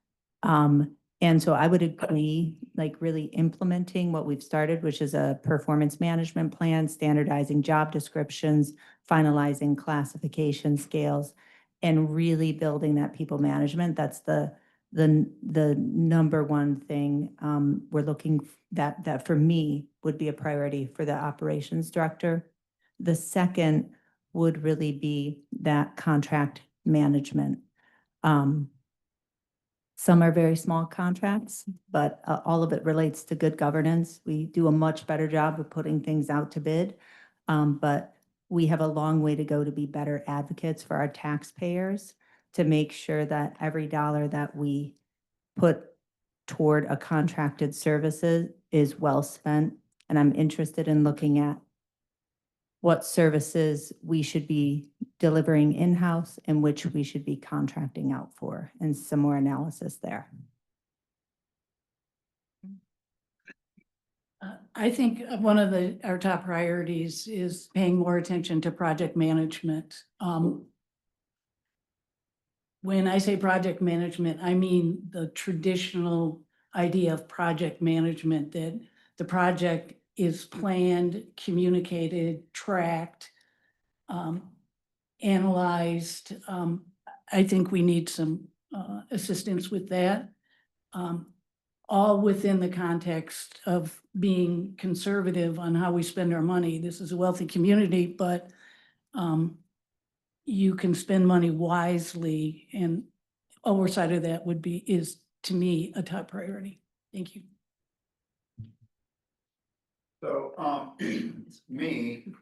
And so I would agree, like really implementing what we've started, which is a performance management plan, standardizing job descriptions, finalizing classification scales, and really building that people management. That's the the number one thing we're looking that for me would be a priority for the operations director. The second would really be that contract management. Some are very small contracts, but all of it relates to good governance. We do a much better job of putting things out to bid. But we have a long way to go to be better advocates for our taxpayers, to make sure that every dollar that we put toward a contracted services is well spent. And I'm interested in looking at what services we should be delivering in-house and which we should be contracting out for, and some more analysis there. I think one of our top priorities is paying more attention to project management. When I say project management, I mean the traditional idea of project management, that the project is planned, communicated, tracked, analyzed. I think we need some assistance with that. All within the context of being conservative on how we spend our money. This is a wealthy community, but you can spend money wisely, and oversight of that is to me a top priority. Thank you. So, me,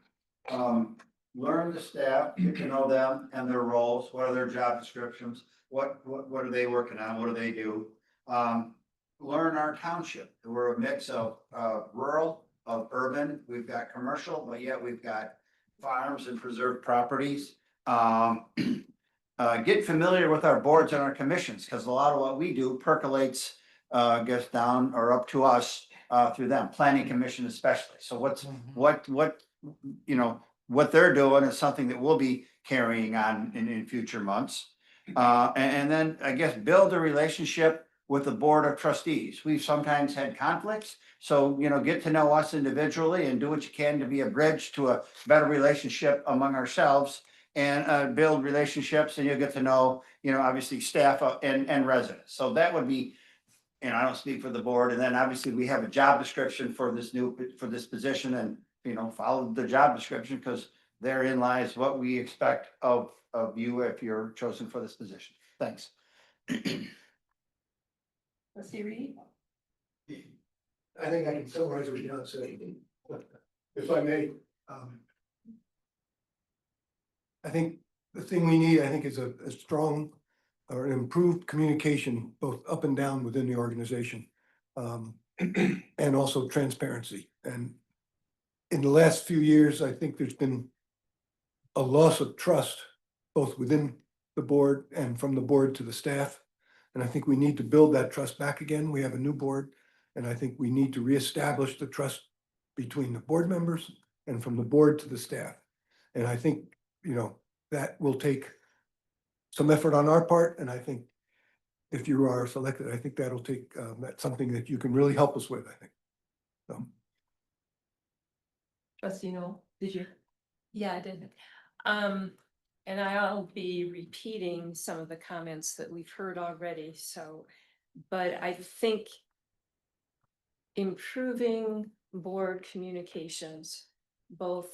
learn the staff, get to know them and their roles, what are their job descriptions, what are they working on, what do they do? Learn our township. We're a mix of rural, of urban. We've got commercial, but yet we've got farms and preserved properties. Get familiar with our boards and our commissions, because a lot of what we do percolates, gets down or up to us through them, planning commission especially. So what what they're doing is something that we'll be carrying on in future months. And then I guess build a relationship with the board of trustees. We've sometimes had conflicts, so get to know us individually and do what you can to be a bridge to a better relationship among ourselves, and build relationships, and you'll get to know obviously staff and residents. So that would be, I don't speak for the board, and then obviously we have a job description for this position, and follow the job description, because therein lies what we expect of you if you're chosen for this position. Thanks. Trustee Reed? I think I can summarize what John said, if I may. I think the thing we need, is a strong or an improved communication, both up and down within the organization, and also transparency. And in the last few years, I think there's been a loss of trust, both within the board and from the board to the staff. And I think we need to build that trust back again. We have a new board, and I think we need to reestablish the trust between the board members and from the board to the staff. And I think, that will take some effort on our part. And I think if you are selected, I think that'll take, that's something that you can really help us with, I think. So. Trustee Noel, did you? Yeah, I did. And I'll be repeating some of the comments that we've heard already, but I think improving board communications, both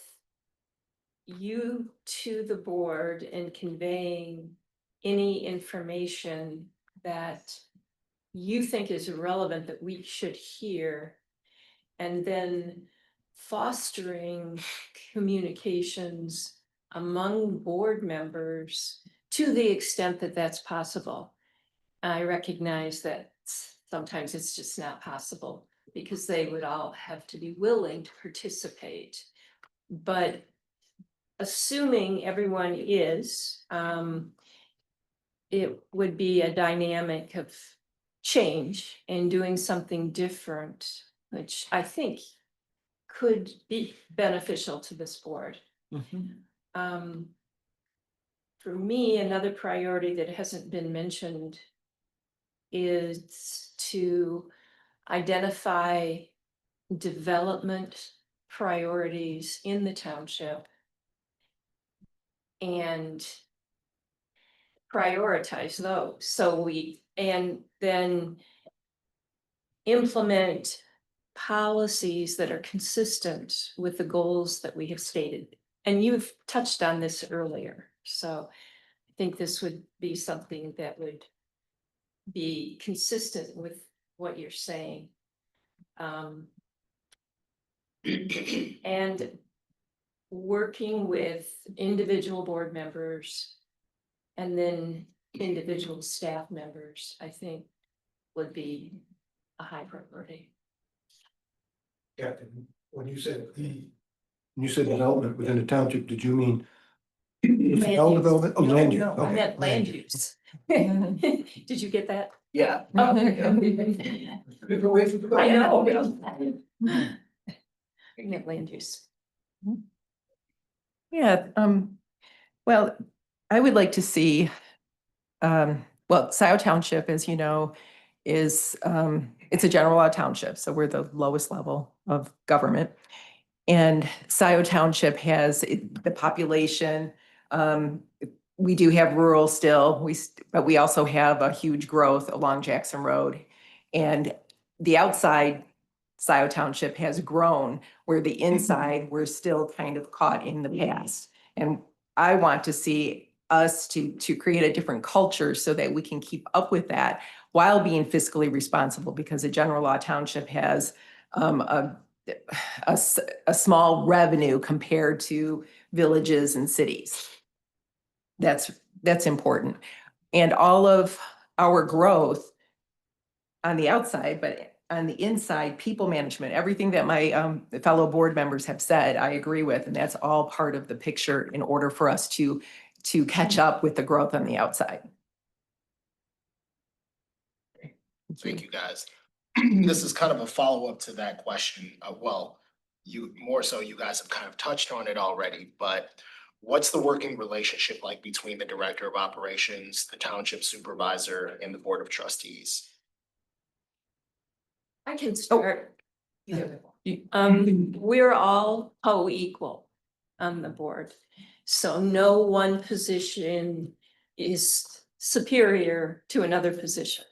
you to the board and conveying any information that you think is relevant that we should hear, and then fostering communications among board members to the extent that that's possible. I recognize that sometimes it's just not possible because they would all have to be willing to participate. But assuming everyone is, it would be a dynamic of change and doing something different, which I think could be beneficial to this board. For me, another priority that hasn't been mentioned is to identify development priorities in the township and prioritize those. And then implement policies that are consistent with the goals that we have stated. And you've touched on this earlier, so I think this would be something that would be consistent with what you're saying. And working with individual board members and then individual staff members, I think would be a high priority. Yeah, and when you said development within the township, did you mean personnel use. development? Oh, land use. No, I Okay, meant land use. Did you get that? Yeah. Oh, Different way for I development. know. I meant land use. Yeah, well, I would like to see, well, Scio Township, as you know, is, it's a general law township, so we're the lowest level of government. And Scio Township has the population, we do have rural still, but we also have a huge growth along Jackson Road. And the outside Scio Township has grown, where the inside, we're still kind of caught in the past. And I want to see us to create a different culture so that we can keep up with that while being fiscally responsible, because a general law township has a small revenue compared to villages and cities. That's important. And all of our growth on the outside, but on the inside, people management, everything that my fellow board members have said, I agree with, and that's all part of the picture in order for us to catch up with the growth on the outside. Thank you, guys. This is kind of a follow-up to that question. Well, you guys have kind of touched on it already, but what's the working relationship like between the director of operations, the township supervisor, and the board of trustees? I can start. We're all co-equal on the board. So no one position is superior to another position.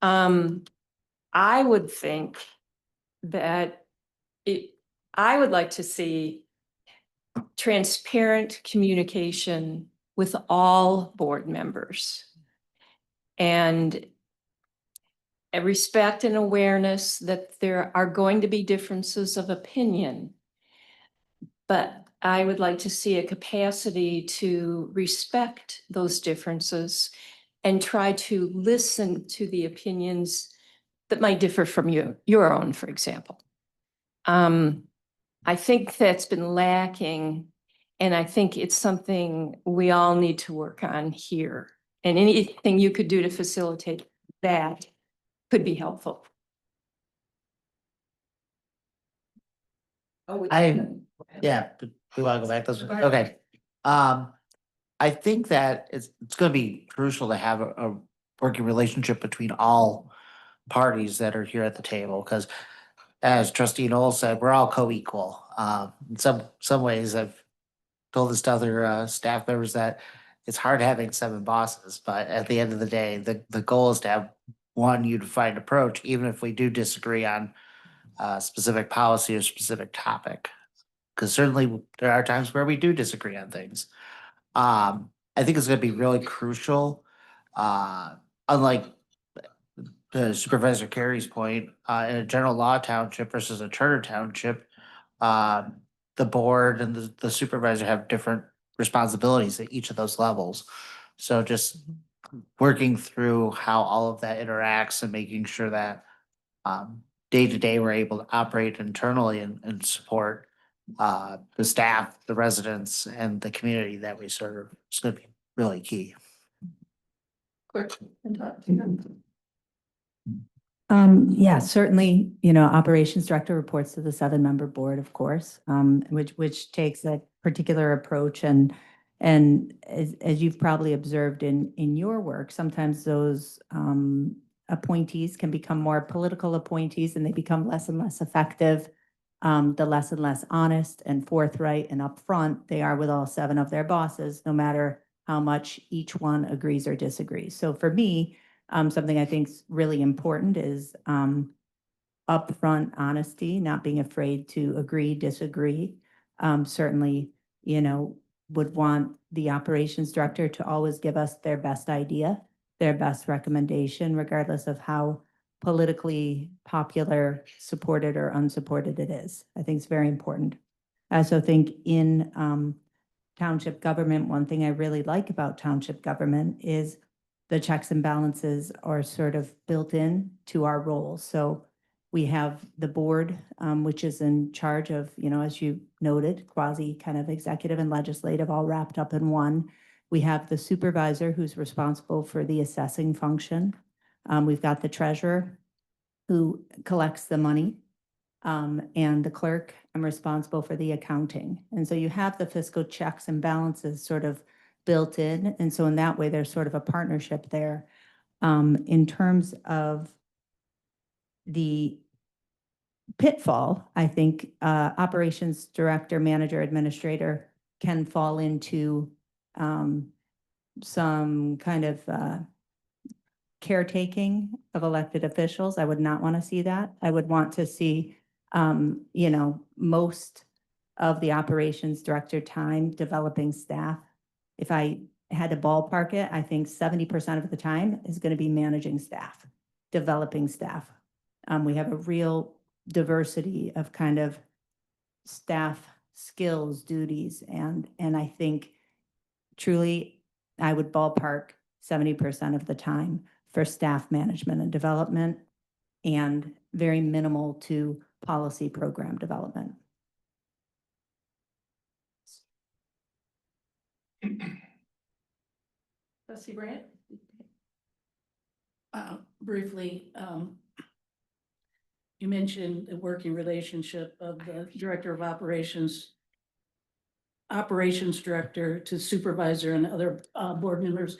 I would think that I would like to see transparent communication with all board members. And a respect and awareness that there are going to be differences of opinion. But I would like to see a capacity to respect those differences and try to listen to the opinions that might differ from your own, for example. I think that's been lacking, and I think it's something we all need to work on here. And anything you could do to facilitate that could be helpful. Yeah, but we want to go back this way. Okay. I think that it's going to be crucial to have a working relationship between all parties that are here at the table, because as Trustee Noel said, we're all co-equal. In some ways, I've told this to other staff members that it's hard having 7 bosses, but at the end of the day, the goal is to have one unified approach, even if we do disagree on specific policy or specific topic. Because certainly there are times where we do disagree on things. I think it's going to be really crucial. Unlike Supervisor Carey's point, in a general law township versus a charter township, the board and the supervisor have different responsibilities at each of those levels. So just working through how all of that interacts and making sure that day to day we're able to operate internally and support the staff, the residents, and the community that we serve. It's going to be really key. Yeah, certainly, you know, operations director reports to the 7-member board, of course, which takes a particular approach. And as you've probably observed in your work, sometimes those appointees can become more political appointees, and they become less and less effective. The less and less honest and forthright and upfront they are with all 7 of their bosses, no matter how much each one agrees or disagrees. So for me, Something I think is really important is upfront honesty, not being afraid to agree, disagree. Certainly, would want the operations director to always give us their best idea, their best recommendation, regardless of how politically popular, supported or unsupported it is. I think it's very important. I also think in township government, one thing I really like about township government is the checks and balances are sort of built in to our roles. So we have the board, which is in charge of, as you noted, quasi kind of executive and legislative all wrapped up in one. We have the supervisor who's responsible for the assessing function. We've got the treasurer who collects the money. And the clerk, I'm responsible for the accounting. And so you have the fiscal checks and balances sort of built in. And so in that way, there's sort of a partnership there. In terms of the pitfall, I think operations director, manager, administrator can fall into some kind of caretaking of elected officials. I would not want to see that. I would want to see, most of the operations director time developing staff. If I had to ballpark it, I think 70% of the time is going to be managing staff, developing staff. We have a real diversity of kind of staff skills, duties, and I think truly I would ballpark 70% of the time for staff management and development, and very minimal to policy program development. Trustee Brandt? Briefly, you mentioned the working relationship of the director of operations director to supervisor and other board members.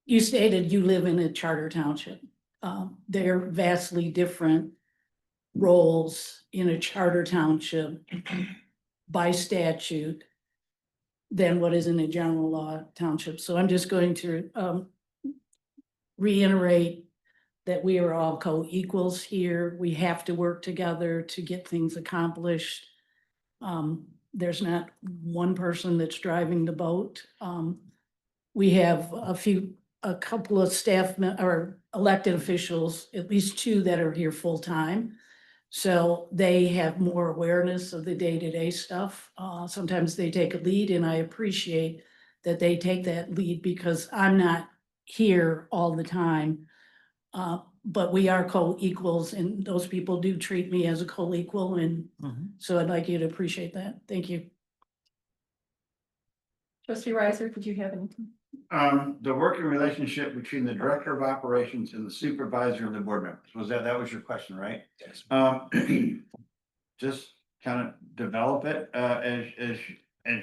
You stated you live in a charter township. They're vastly different roles in a charter township by statute than what is in a general law township. So I'm just going to reiterate that we are all co-equals here. We have to work together to get things accomplished. There's not one person that's driving the boat. We have a couple of staff or elected officials, at least two that are here full time. So they have more awareness of the day-to-day stuff. Sometimes they take a lead, and I appreciate that they take that lead because I'm not here all the time. But we are co-equals, and those people do treat me as a co-equal, and so I'd like you to appreciate that. Thank you. Trustee Reiser, did you have anything? The working relationship between the director of operations and the supervisor and the board members, that was your question, right? Yes. Just kind of develop it as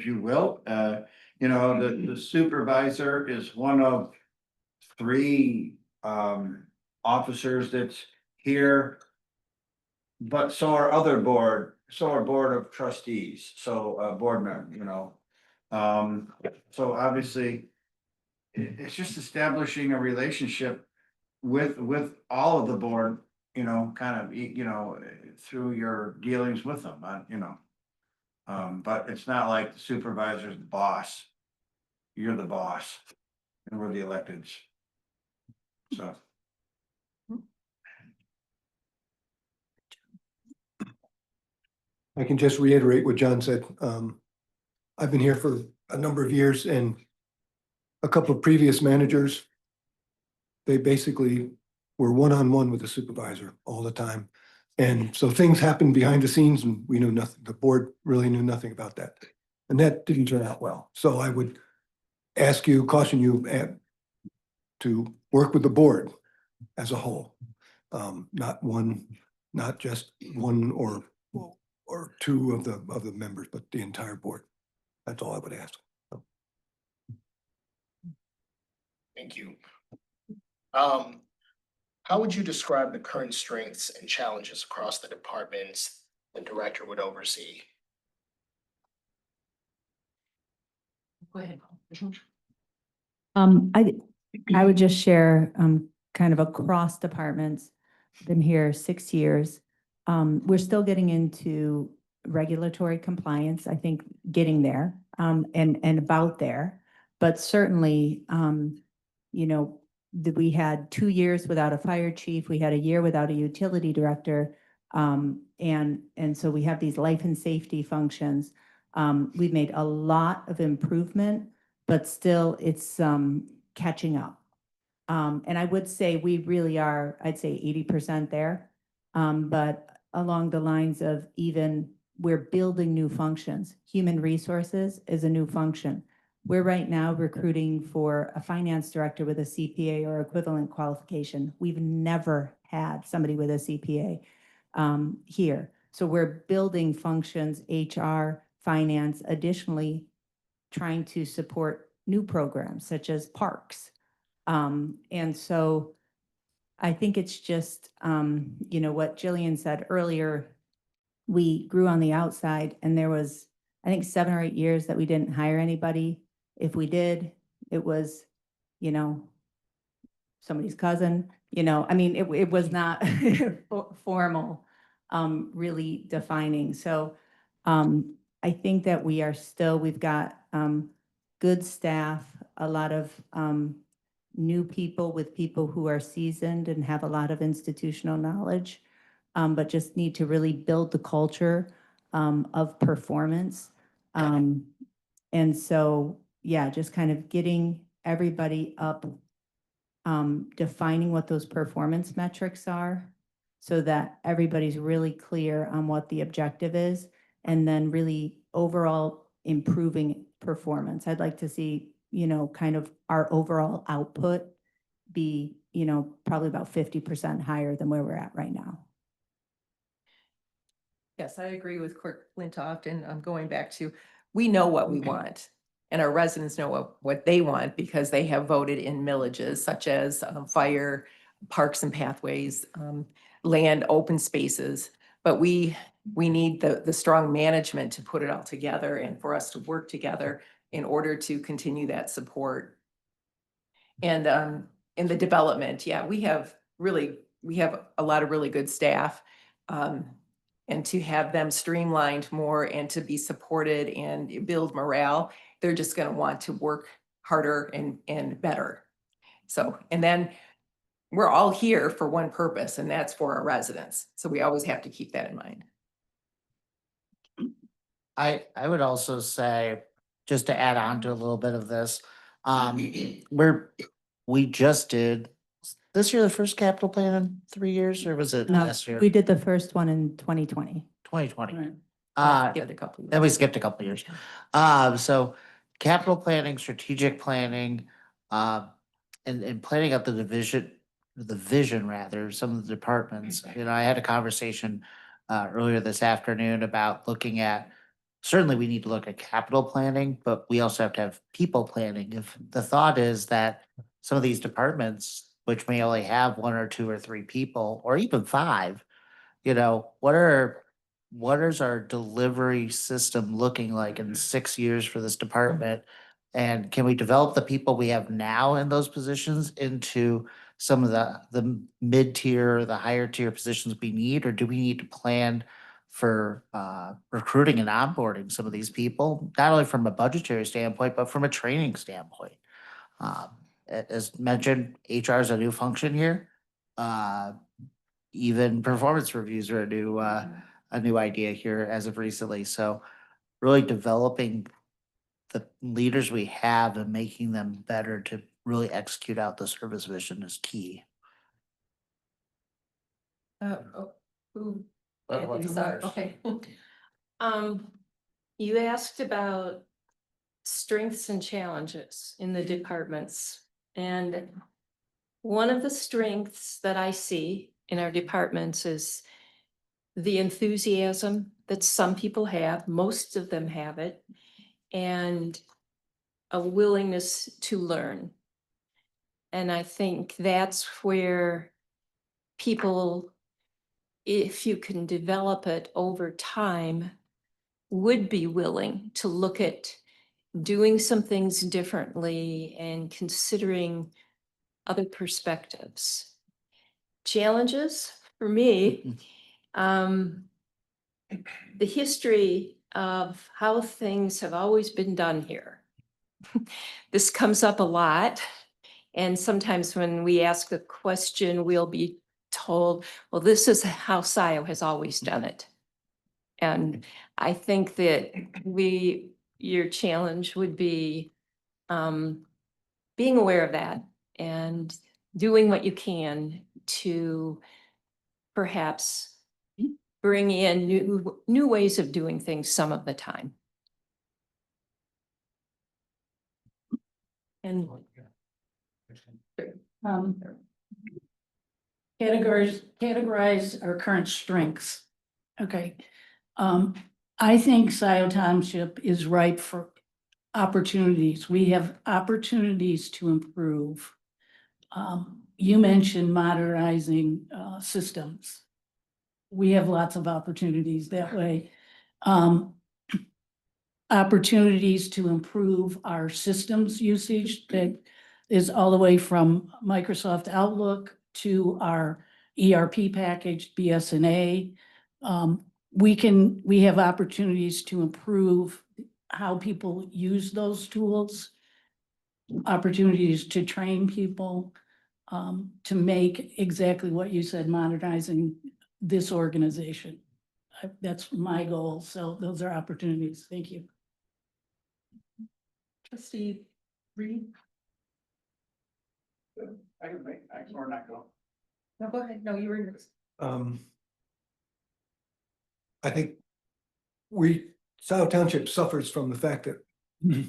you will. The supervisor is one of three officers that's here. But so are board of trustees, so board member, so obviously it's just establishing a relationship with all of the board, kind of, through your dealings with them, but it's not like the supervisor's the boss. You're the boss and we're the electeds. So. I can just reiterate what John said. I've been here for a number of years, and a couple of previous managers, they basically were one-on-one with the supervisor all the time. And so things happened behind the scenes and we knew nothing. The board really knew nothing about that. And that didn't turn out well. So I would caution you to work with the board as a whole. Not just one or two of the members, but the entire board. That's all I would ask. Thank you. How would you describe the current strengths and challenges across the departments the director would oversee? Go ahead. I would just share, kind of across departments, been here 6 years. We're still getting into regulatory compliance, I think getting there, and about there. But certainly, you know, we had 2 years without a fire chief, we had a year without a utility director. And so we have these life and safety functions. We've made a lot of improvement, but still it's, catching up. And I would say we really are, I'd say 80% there. But along the lines of even we're building new functions. Human resources is a new function. We're right now recruiting for a finance director with a CPA or equivalent qualification. We've never had somebody with a CPA here. So we're building functions, HR, finance, additionally trying to support new programs such as parks. And so I think it's just, what Jillian said earlier, we grew on the outside and there was, I think 7 or 8 years that we didn't hire anybody. If we did, it was, somebody's cousin, I mean, it was not formal, really defining. So, I think that we've got, good staff, a lot of, new people with people who are seasoned and have a lot of institutional knowledge, but just need to really build the culture of performance. And so, yeah, just kind of getting everybody up, defining what those performance metrics are so that everybody's really clear on what the objective is, and then really overall improving performance. I'd like to see, kind of our overall output be, probably about 50% higher than where we're at right now. Yes, I agree with Clerk Flintoff, and I'm going back to, we know what we want. And our residents know what they want because they have voted in millages such as fire, parks and pathways, land, open spaces. But we need the strong management to put it all together and for us to work together in order to continue that support. And in the development, yeah, we have a lot of really good staff. And to have them streamlined more and to be supported and build morale, they're just going to want to work harder and better. So, and then we're all here for one purpose, and that's for our residents. So we always have to keep that in mind. I would also say, just to add on to a little bit of this, we just did this year the first capital plan in 3 years, or was it No, last year? we did the first one in 2020. 2020. Give it a couple of Then we years. skipped a couple years. So capital planning, strategic planning, and planning out the vision rather, some of the departments. I had a conversation earlier this afternoon about looking at, certainly we need to look at capital planning, but we also have to have people planning. If the thought is that some of these departments, which may only have 1 or 2 or 3 people, or even 5, what is our delivery system looking like in 6 years for this department? And can we develop the people we have now in those positions into some of the mid-tier, the higher tier positions we need, or do we need to plan for recruiting and onboarding some of these people, not only from a budgetary standpoint, but from a training standpoint? As mentioned, HR is a new function here. Even performance reviews are a new idea here as of recently. So really developing the leaders we have and making them better to really execute out the service vision is key. Who? What's Anthony, sorry, yours? okay. You asked about strengths and challenges in the departments. And one of the strengths that I see in our departments is the enthusiasm that some people have, most of them have it, and a willingness to learn. And I think that's where people, if you can develop it over time, would be willing to look at doing some things differently and considering other perspectives. Challenges for me, the history of how things have always been done here. This comes up a lot. And sometimes when we ask a question, we'll be told, well, this is how Scio has always done it. And I think that your challenge would be being aware of that and doing what you can to perhaps bring in new ways of doing things some of the time. And Categorize our current strengths. Okay. I think Scio Township is ripe for opportunities. We have opportunities to improve. You mentioned modernizing systems. We have lots of opportunities that way. Opportunities to improve our systems usage that is all the way from Microsoft Outlook to our ERP package, BSNA. We have opportunities to improve how people use those tools, opportunities to train people, to make exactly what you said, modernizing this organization. That's my goal. So those are opportunities. Thank you. Trustee Reed? I can make, or not go. No, go ahead. No, you were. I think Scio Township suffers from the fact that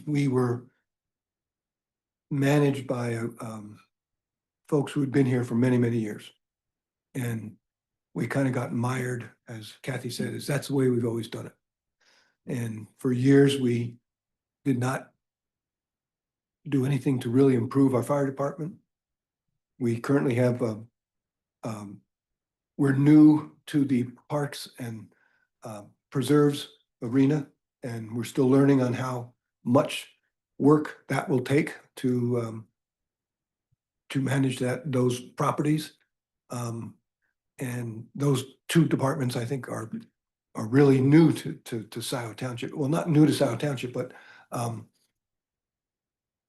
we were managed by folks who had been here for many, many years. And we kind of got mired, as Kathy said, is that's the way we've always done it. And for years, we did not do anything to really improve our fire department. We currently have we're new to the parks and preserves arena, and we're still learning on how much work that will take to manage those properties. And those two departments, I think, are really new to Scio Township. Well, not new to Scio Township, but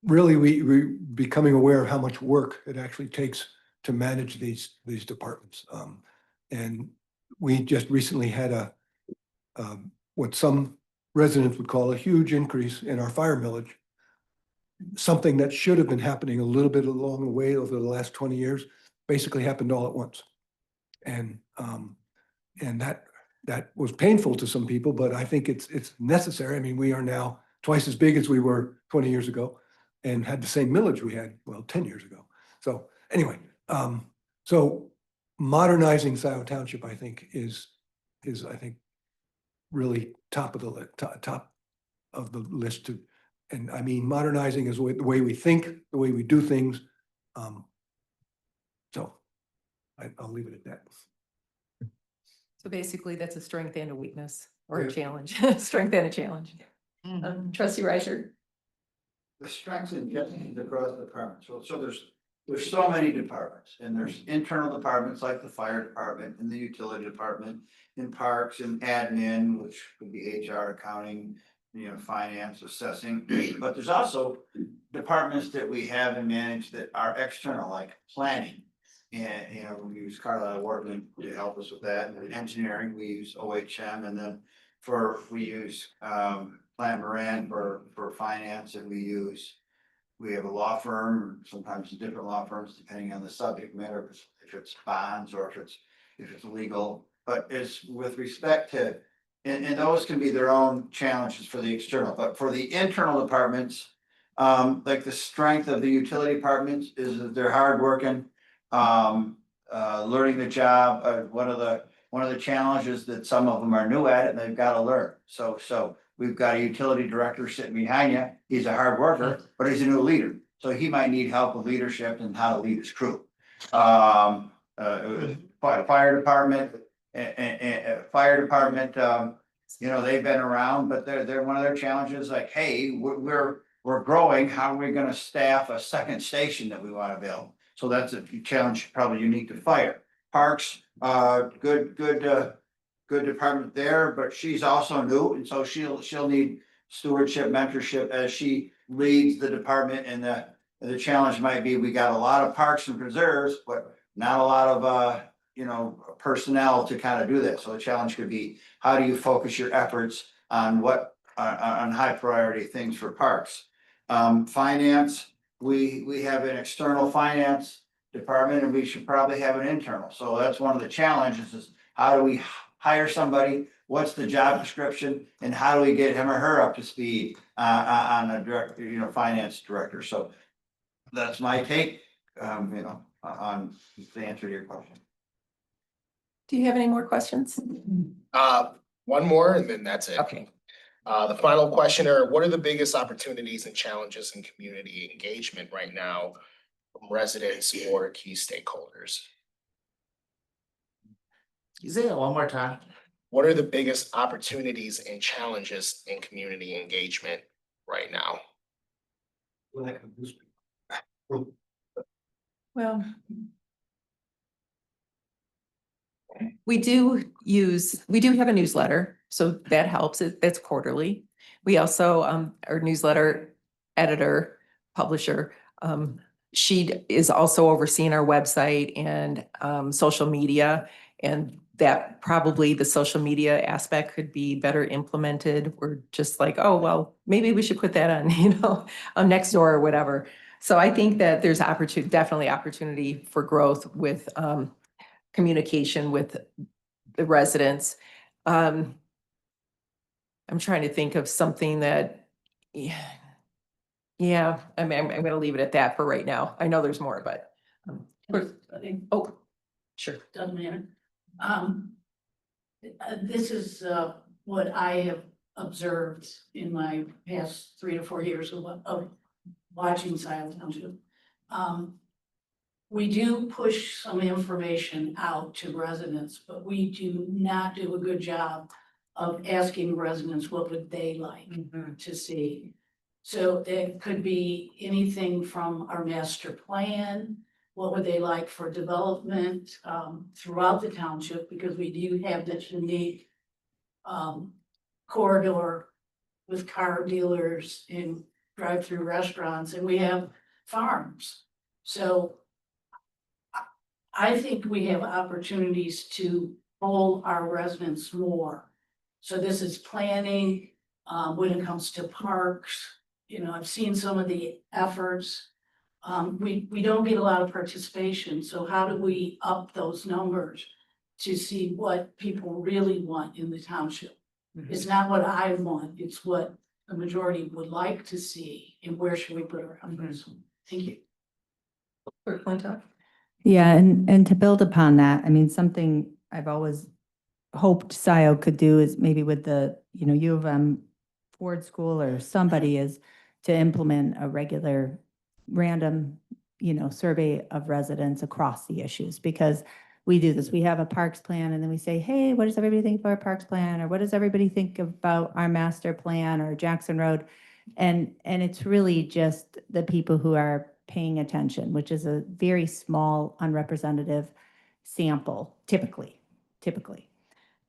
really we becoming aware of how much work it actually takes to manage these departments. And we just recently had what some residents would call a huge increase in our fire millage. Something that should have been happening a little bit along the way over the last 20 years, basically happened all at once. And that was painful to some people, but I think it's necessary. I mean, we are now twice as big as we were 20 years ago and had the same millage we had, well, 10 years ago. So anyway, so modernizing Scio Township, I think, is I think really top of the list to, and I mean, modernizing is the way we think, the way we do things. So I'll leave it at that. So basically, that's a strength and a weakness or Yeah. a challenge, strength and a challenge. Trustee Reiser? The strengths and challenges across the department. So there's so many departments, and there's internal departments like the fire department and the utility department, in parks and admin, which could be HR, accounting, finance, assessing. But there's also departments that we have and manage that are external, like planning. And we use Carlisle Workman to help us with that. And engineering, we use OHM, and then we use Plant Moran for finance, and we have a law firm, sometimes different law firms, depending on the subject matter, if it's bonds or if it's legal. But it's with respect to, and those can be their own challenges for the external, but for the internal departments, like the strength of the utility departments is that they're hardworking, learning the job. One of the challenges that some of them are new at it and they've got to learn. So we've got a utility director sitting behind you. He's a hard worker, but he's a new leader. So he might need help with leadership and how to lead his crew. Fire department, they've been around, but they're one of their challenges like, hey, we're growing. How are we going to staff a second station that we want to build? So that's a challenge probably unique to fire. Parks, good department there, but she's also new, and so she'll need stewardship, mentorship as she leads the department. And the challenge might be, we got a lot of parks and preserves, but not a lot of personnel to kind of do that. So the challenge could be, how do you focus your efforts on on high priority things for parks? Finance, we have an external finance department, and we should probably have an internal. So that's one of the challenges, is how do we hire somebody? What's the job description, and how do we get him or her up to speed on a director, finance director? So that's my take, on the answer to your question. Do you have any more questions? One more and then that's it. Okay. The final question are, what are the biggest opportunities and challenges in community engagement right now from residents or key stakeholders? You say it one more time. What are the biggest opportunities and challenges in community engagement right now? Well, we do have a newsletter, so that helps. It's quarterly. We also, our newsletter editor, publisher, she is also overseeing our website and social media. And that probably the social media aspect could be better implemented. We're just like, oh, well, maybe we should put that on, on Nextdoor or whatever. So I think that there's definitely opportunity for growth with communication with the residents. I'm trying to think of something that, yeah, I'm gonna leave it at that for right now. I know there's more, but. Oh, sure. Doesn't matter. This is what I have observed in my past 3 to 4 years of watching Scio Township. We do push some information out to residents, but we do not do a good job of asking residents what would they like to see. So it could be anything from our master plan. What would they like for development throughout the township? Because we do have this unique corridor with car dealers and drive-through restaurants, and we have farms. So I think we have opportunities to hold our residents more. So this is planning when it comes to parks. I've seen some of the efforts. We don't get a lot of participation, so how do we up those numbers to see what people really want in the township? It's not what I want, it's what the majority would like to see, and where should we put our efforts? Thank you. Clerk Flintoff? Yeah, and to build upon that, I mean, something I've always hoped Scio could do is maybe with the, U of M Ford School or somebody, is to implement a regular random, survey of residents across the issues, because we do this. We have a parks plan, and then we say, hey, what does everybody think of our parks plan? Or what does everybody think about our master plan or Jackson Road? And it's really just the people who are paying attention, which is a very small, unrepresentative sample, typically.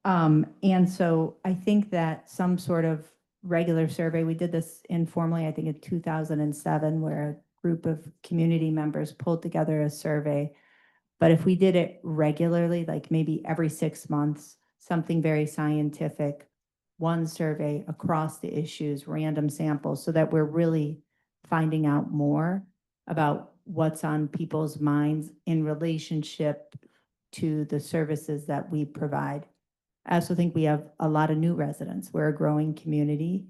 And so I think that some sort of regular survey, we did this informally, I think in 2007, where a group of community members pulled together a survey. But if we did it regularly, like maybe every 6 months, something very scientific, one survey across the issues, random samples, so that we're really finding out more about what's on people's minds in relationship to the services that we provide. I also think we have a lot of new residents. We're a growing community.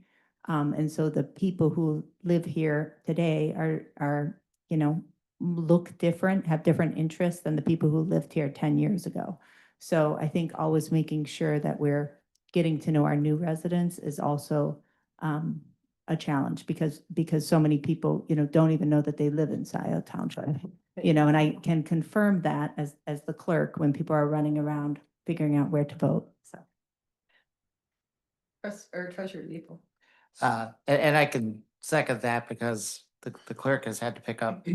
And so the people who live here today are, look different, have different interests than the people who lived here 10 years ago. So I think always making sure that we're getting to know our new residents is also a challenge, because so many people, don't even know that they live in Scio Township. And I can confirm that as the clerk when people are running around figuring out where to vote. So. Treasurer Depot. And I can second that, because the clerk has had to pick up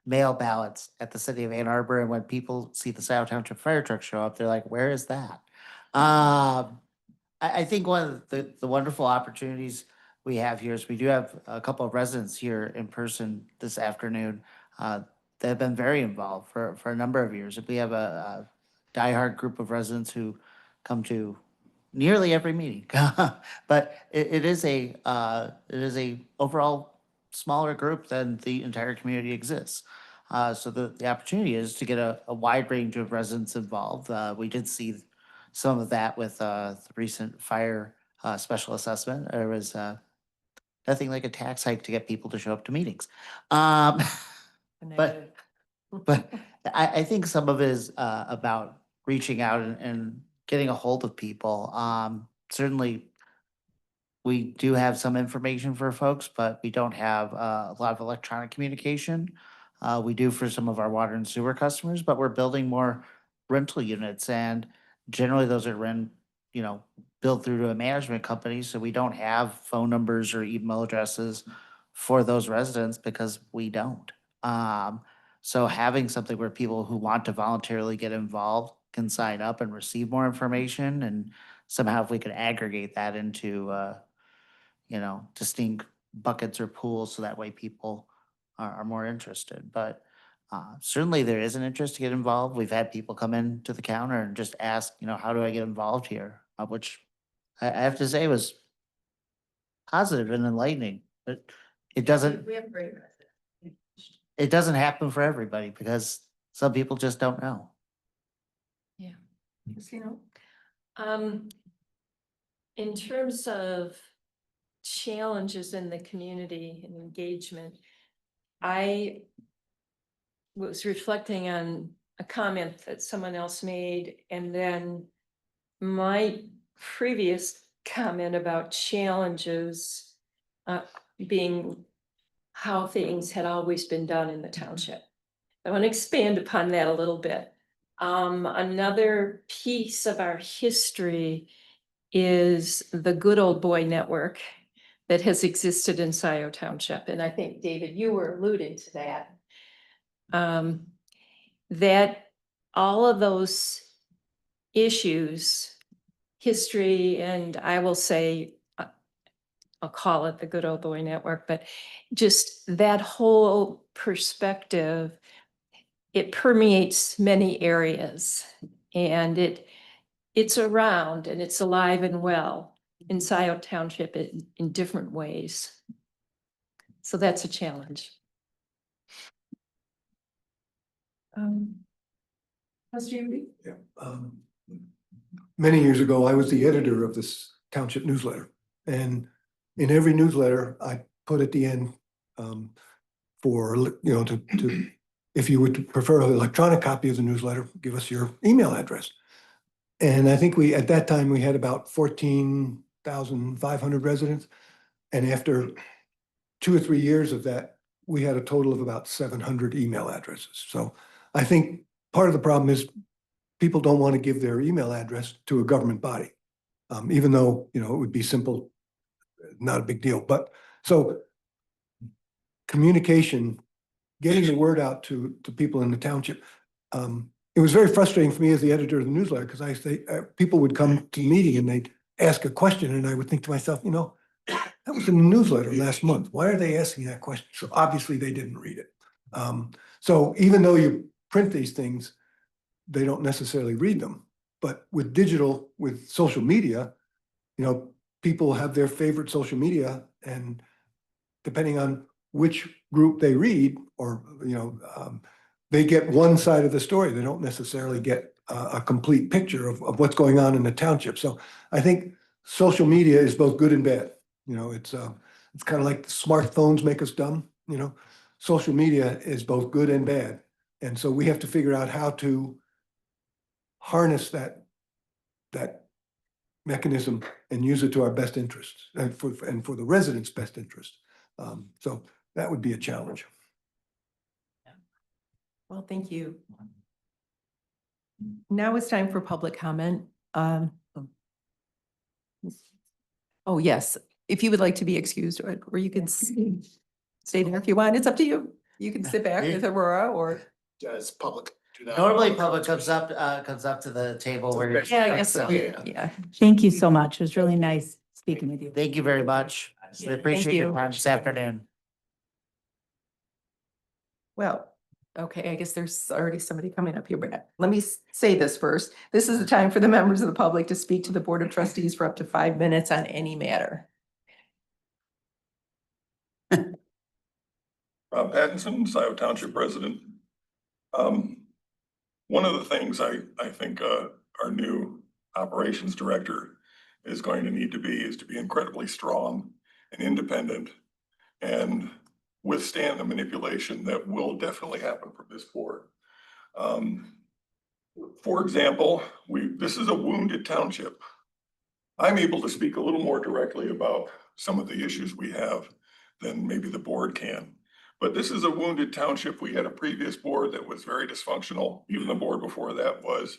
mail ballots at the city of Ann Arbor, and when people see the Scio Township fire truck show up, they're like, where is that? I think one of the wonderful opportunities we have here is we do have a couple of residents here in person this afternoon that have been very involved for a number of years. We have a diehard group of residents who come to nearly every meeting, but it is a overall smaller group than the entire community exists. So the opportunity is to get a wide range of residents involved. We did see some of that with the recent fire special assessment. There was nothing like a tax hike to get people to show up to meetings. But but I think some of it is about reaching out and getting a hold of people. Certainly, we do have some information for folks, but we don't have a lot of electronic communication. We do for some of our water and sewer customers, but we're building more rental units, and generally those are built through to a management company, so we don't have phone numbers or email addresses for those residents because we don't. So having something where people who want to voluntarily get involved can sign up and receive more information, and somehow if we could aggregate that into distinct buckets or pools, so that way people are more interested. But certainly there is an interest to get involved. We've had people come in to the counter and just ask, how do I get involved here? Which I have to say was positive and enlightening. But it doesn't, We have great residents. it doesn't happen for everybody because some people just don't know. In terms of challenges in the community and engagement, I was reflecting on a comment that someone else made, and then my previous comment about challenges being how things had always been done in the township. I want to expand upon that a little bit. Another piece of our history is the good old boy network that has existed in Scio Township. And I think, David, you were alluding to that. That all of those issues, history, and I will say, I'll call it the good old boy network, but just that whole perspective, it permeates many areas, and it's around and it's alive and well in Scio Township in different ways. So that's a challenge. Yeah. Many years ago, I was the editor of this township newsletter. And in every newsletter, I put at the end if you would prefer an electronic copy of the newsletter, give us your email address. And I think at that time, we had about 14,500 residents. And after 2 or 3 years of that, we had a total of about 700 email addresses. So I think part of the problem is people don't want to give their email address to a government body, even though, it would be simple, not a big deal. But so communication, getting the word out to people in the township. It was very frustrating for me as the editor of the newsletter because I say people would come to the meeting and they'd ask a question, and I would think to myself, that was in the newsletter last month. Why are they asking that question? So obviously they didn't read it. So even though you print these things, they don't necessarily read them. But with digital, with social media, people have their favorite social media, and depending on which group they read, or they get one side of the story. They don't necessarily get a complete picture of what's going on in the township. So I think social media is both good and bad. It's kind of like smartphones make us dumb. Social media is both good and bad, and so we have to figure out how to harness that mechanism and use it to our best interests and for the residents' best interest. So that would be a challenge. Well, thank you. Now it's time for public comment. Oh, yes, if you would like to be excused, or you can stay there if you want, it's up to you. You can sit back with Aurora or. Does public do that? Normally, public comes up to the table where. you're- Yeah, I guess so. Yeah. Yeah. Thank you so much. It was really nice speaking with you. Thank you very much. We appreciate your you. time this afternoon. Well, okay, I guess there's already somebody coming up here, but let me say this first. This is the time for the members of the public to speak to the Board of Trustees for up to 5 minutes on any matter. Rob Pattinson, Scio Township resident. One of the things I think our new operations director is going to need to be is to be incredibly strong and independent and withstand the manipulation that will definitely happen from this board. For example, this is a wounded township. I'm able to speak a little more directly about some of the issues we have than maybe the board can. But this is a wounded township. We had a previous board that was very dysfunctional. Even the board before that was.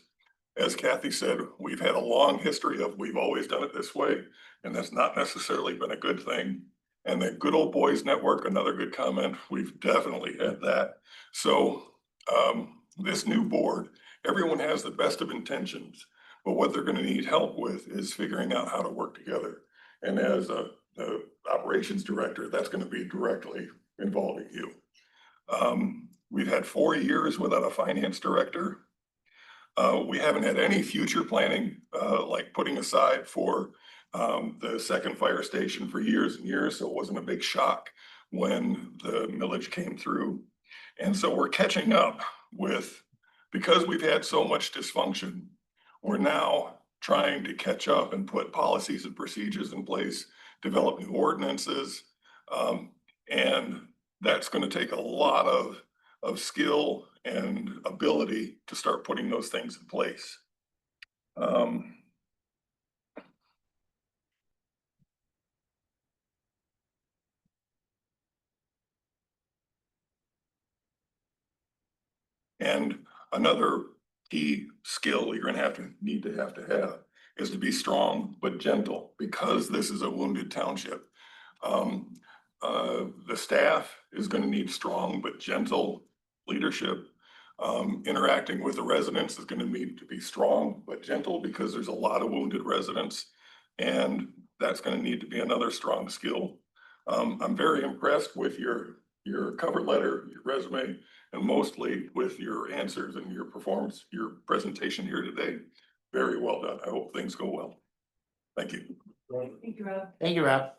As Kathy said, we've had a long history of we've always done it this way, and that's not necessarily been a good thing. And the Good Old Boys Network, another good comment, we've definitely had that. So this new board, everyone has the best of intentions, but what they're going to need help with is figuring out how to work together. And as the operations director, that's going to be directly involving you. We've had 4 years without a finance director. We haven't had any future planning, like putting aside for the second fire station for years and years, so it wasn't a big shock when the millage came through. And so we're catching up with, because we've had so much dysfunction, we're now trying to catch up and put policies and procedures in place, develop new ordinances, and that's going to take a lot of skill and ability to start putting those things in place. And another key skill you're going to need to have is to be strong but gentle, because this is a wounded township. The staff is going to need strong but gentle leadership. Interacting with the residents is going to need to be strong but gentle, because there's a lot of wounded residents, and that's going to need to be another strong skill. I'm very impressed with your cover letter, your resume, and mostly with your answers and your performance, your presentation here today. Very well done. I hope things go well. Thank you. Thank you, Rob. Thank you, Rob.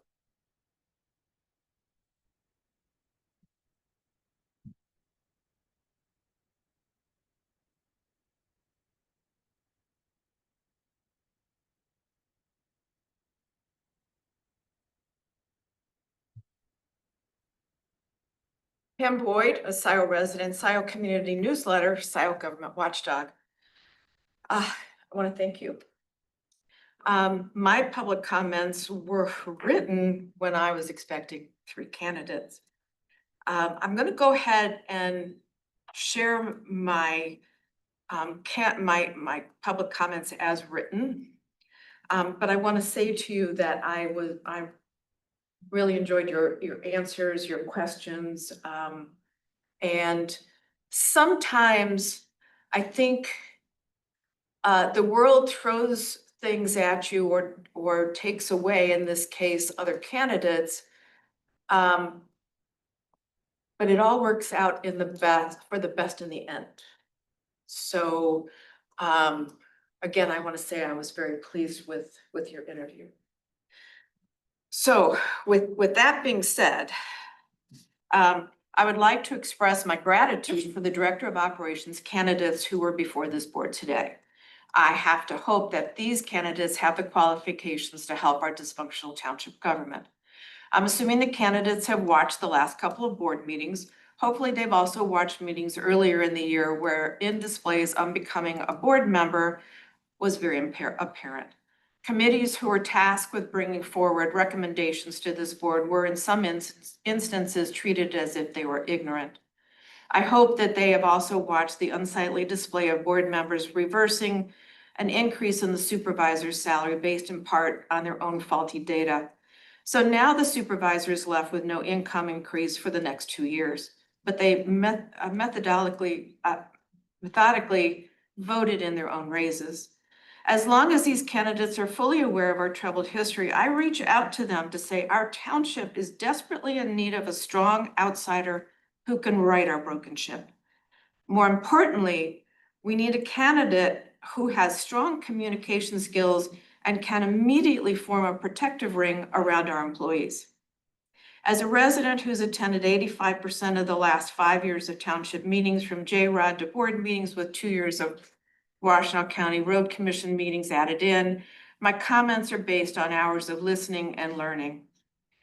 Pam Boyd, a Scio resident, Scio Community Newsletter, Scio Government Watchdog. I want to thank you. My public comments were written when I was expecting 3 candidates. I'm going to go ahead and share my my public comments as written. But I want to say to you that I really enjoyed your answers, your questions. And sometimes I think the world throws things at you or takes away, in this case, other candidates. But it all works out in for the best in the end. So again, I want to say I was very pleased with your interview. So with that being said, I would like to express my gratitude for the Director of Operations candidates who were before this board today. I have to hope that these candidates have the qualifications to help our dysfunctional township government. I'm assuming the candidates have watched the last couple of board meetings. Hopefully they've also watched meetings earlier in the year where in displays on becoming a board member was very apparent. Committees who were tasked with bringing forward recommendations to this board were in some instances treated as if they were ignorant. I hope that they have also watched the unsightly display of board members reversing an increase in the supervisor's salary based in part on their own faulty data. So now the supervisor is left with no income increase for the next 2 years. but they methodically voted in their own raises. As long as these candidates are fully aware of our troubled history, I reach out to them to say our township is desperately in need of a strong outsider who can right our broken ship. More importantly, we need a candidate who has strong communication skills and can immediately form a protective ring around our employees. As a resident who's attended 85% of the last 5 years of township meetings, from J-Rod to board meetings with 2 years of Washtenaw County Road Commission meetings added in, my comments are based on hours of listening and learning.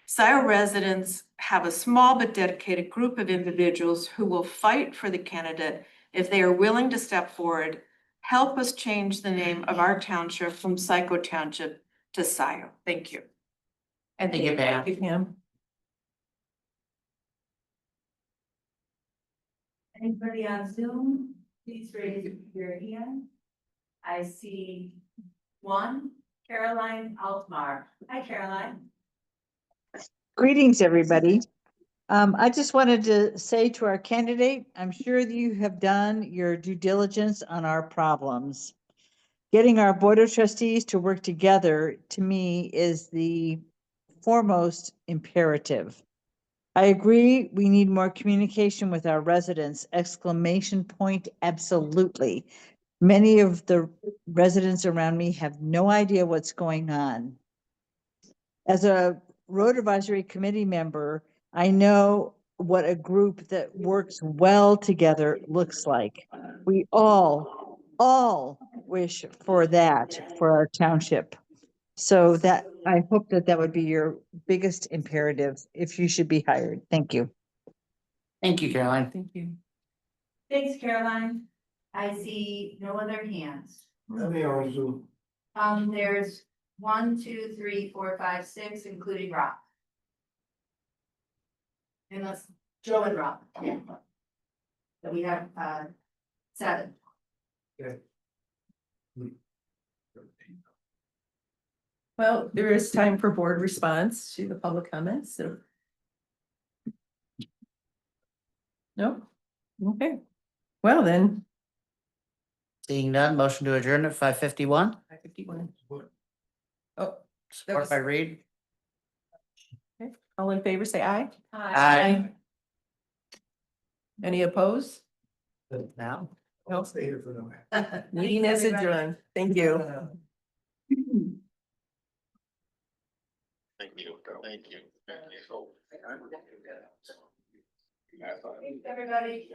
Scio residents have a small but dedicated group of individuals who will fight for the candidate if they are willing to step forward, help us change the name of our township from Scio Township to Scio. Thank you. And Thank you, Pam. Thank you, Pam. Anybody on Zoom, please raise your hand. I see one, Caroline Altmar. Hi, Caroline. Greetings, everybody. I just wanted to say to our candidate, I'm sure that you have done your due diligence on our problems. Getting our Board of Trustees to work together, to me, is the foremost imperative. I agree, we need more communication with our residents, exclamation point, absolutely. Many of the residents around me have no idea what's going on. As a road advisory committee member, I know what a group that works well together looks like. We all wish for that for our township. So that, I hope that that would be your biggest imperative if you should be hired. Thank you. Thank you, Caroline. Thank you. Thanks, Caroline. I see no other hands. And they are on Zoom. There's 1, 2, 3, 4, 5, 6, including Rob. Unless Joe and Rob. Yeah. So we have 7. Well, there is time for board response to the public comments, so. No? Okay. Well, then. Seeing none, motion to adjourn at 5:51. 5:51. Oh, Support by Reed. okay. All in favor, say aye. Aye. Any opposed? Now. I'll stay here for the. Meeting is adjourned. Thank you. Thank you. Thank you. Everybody.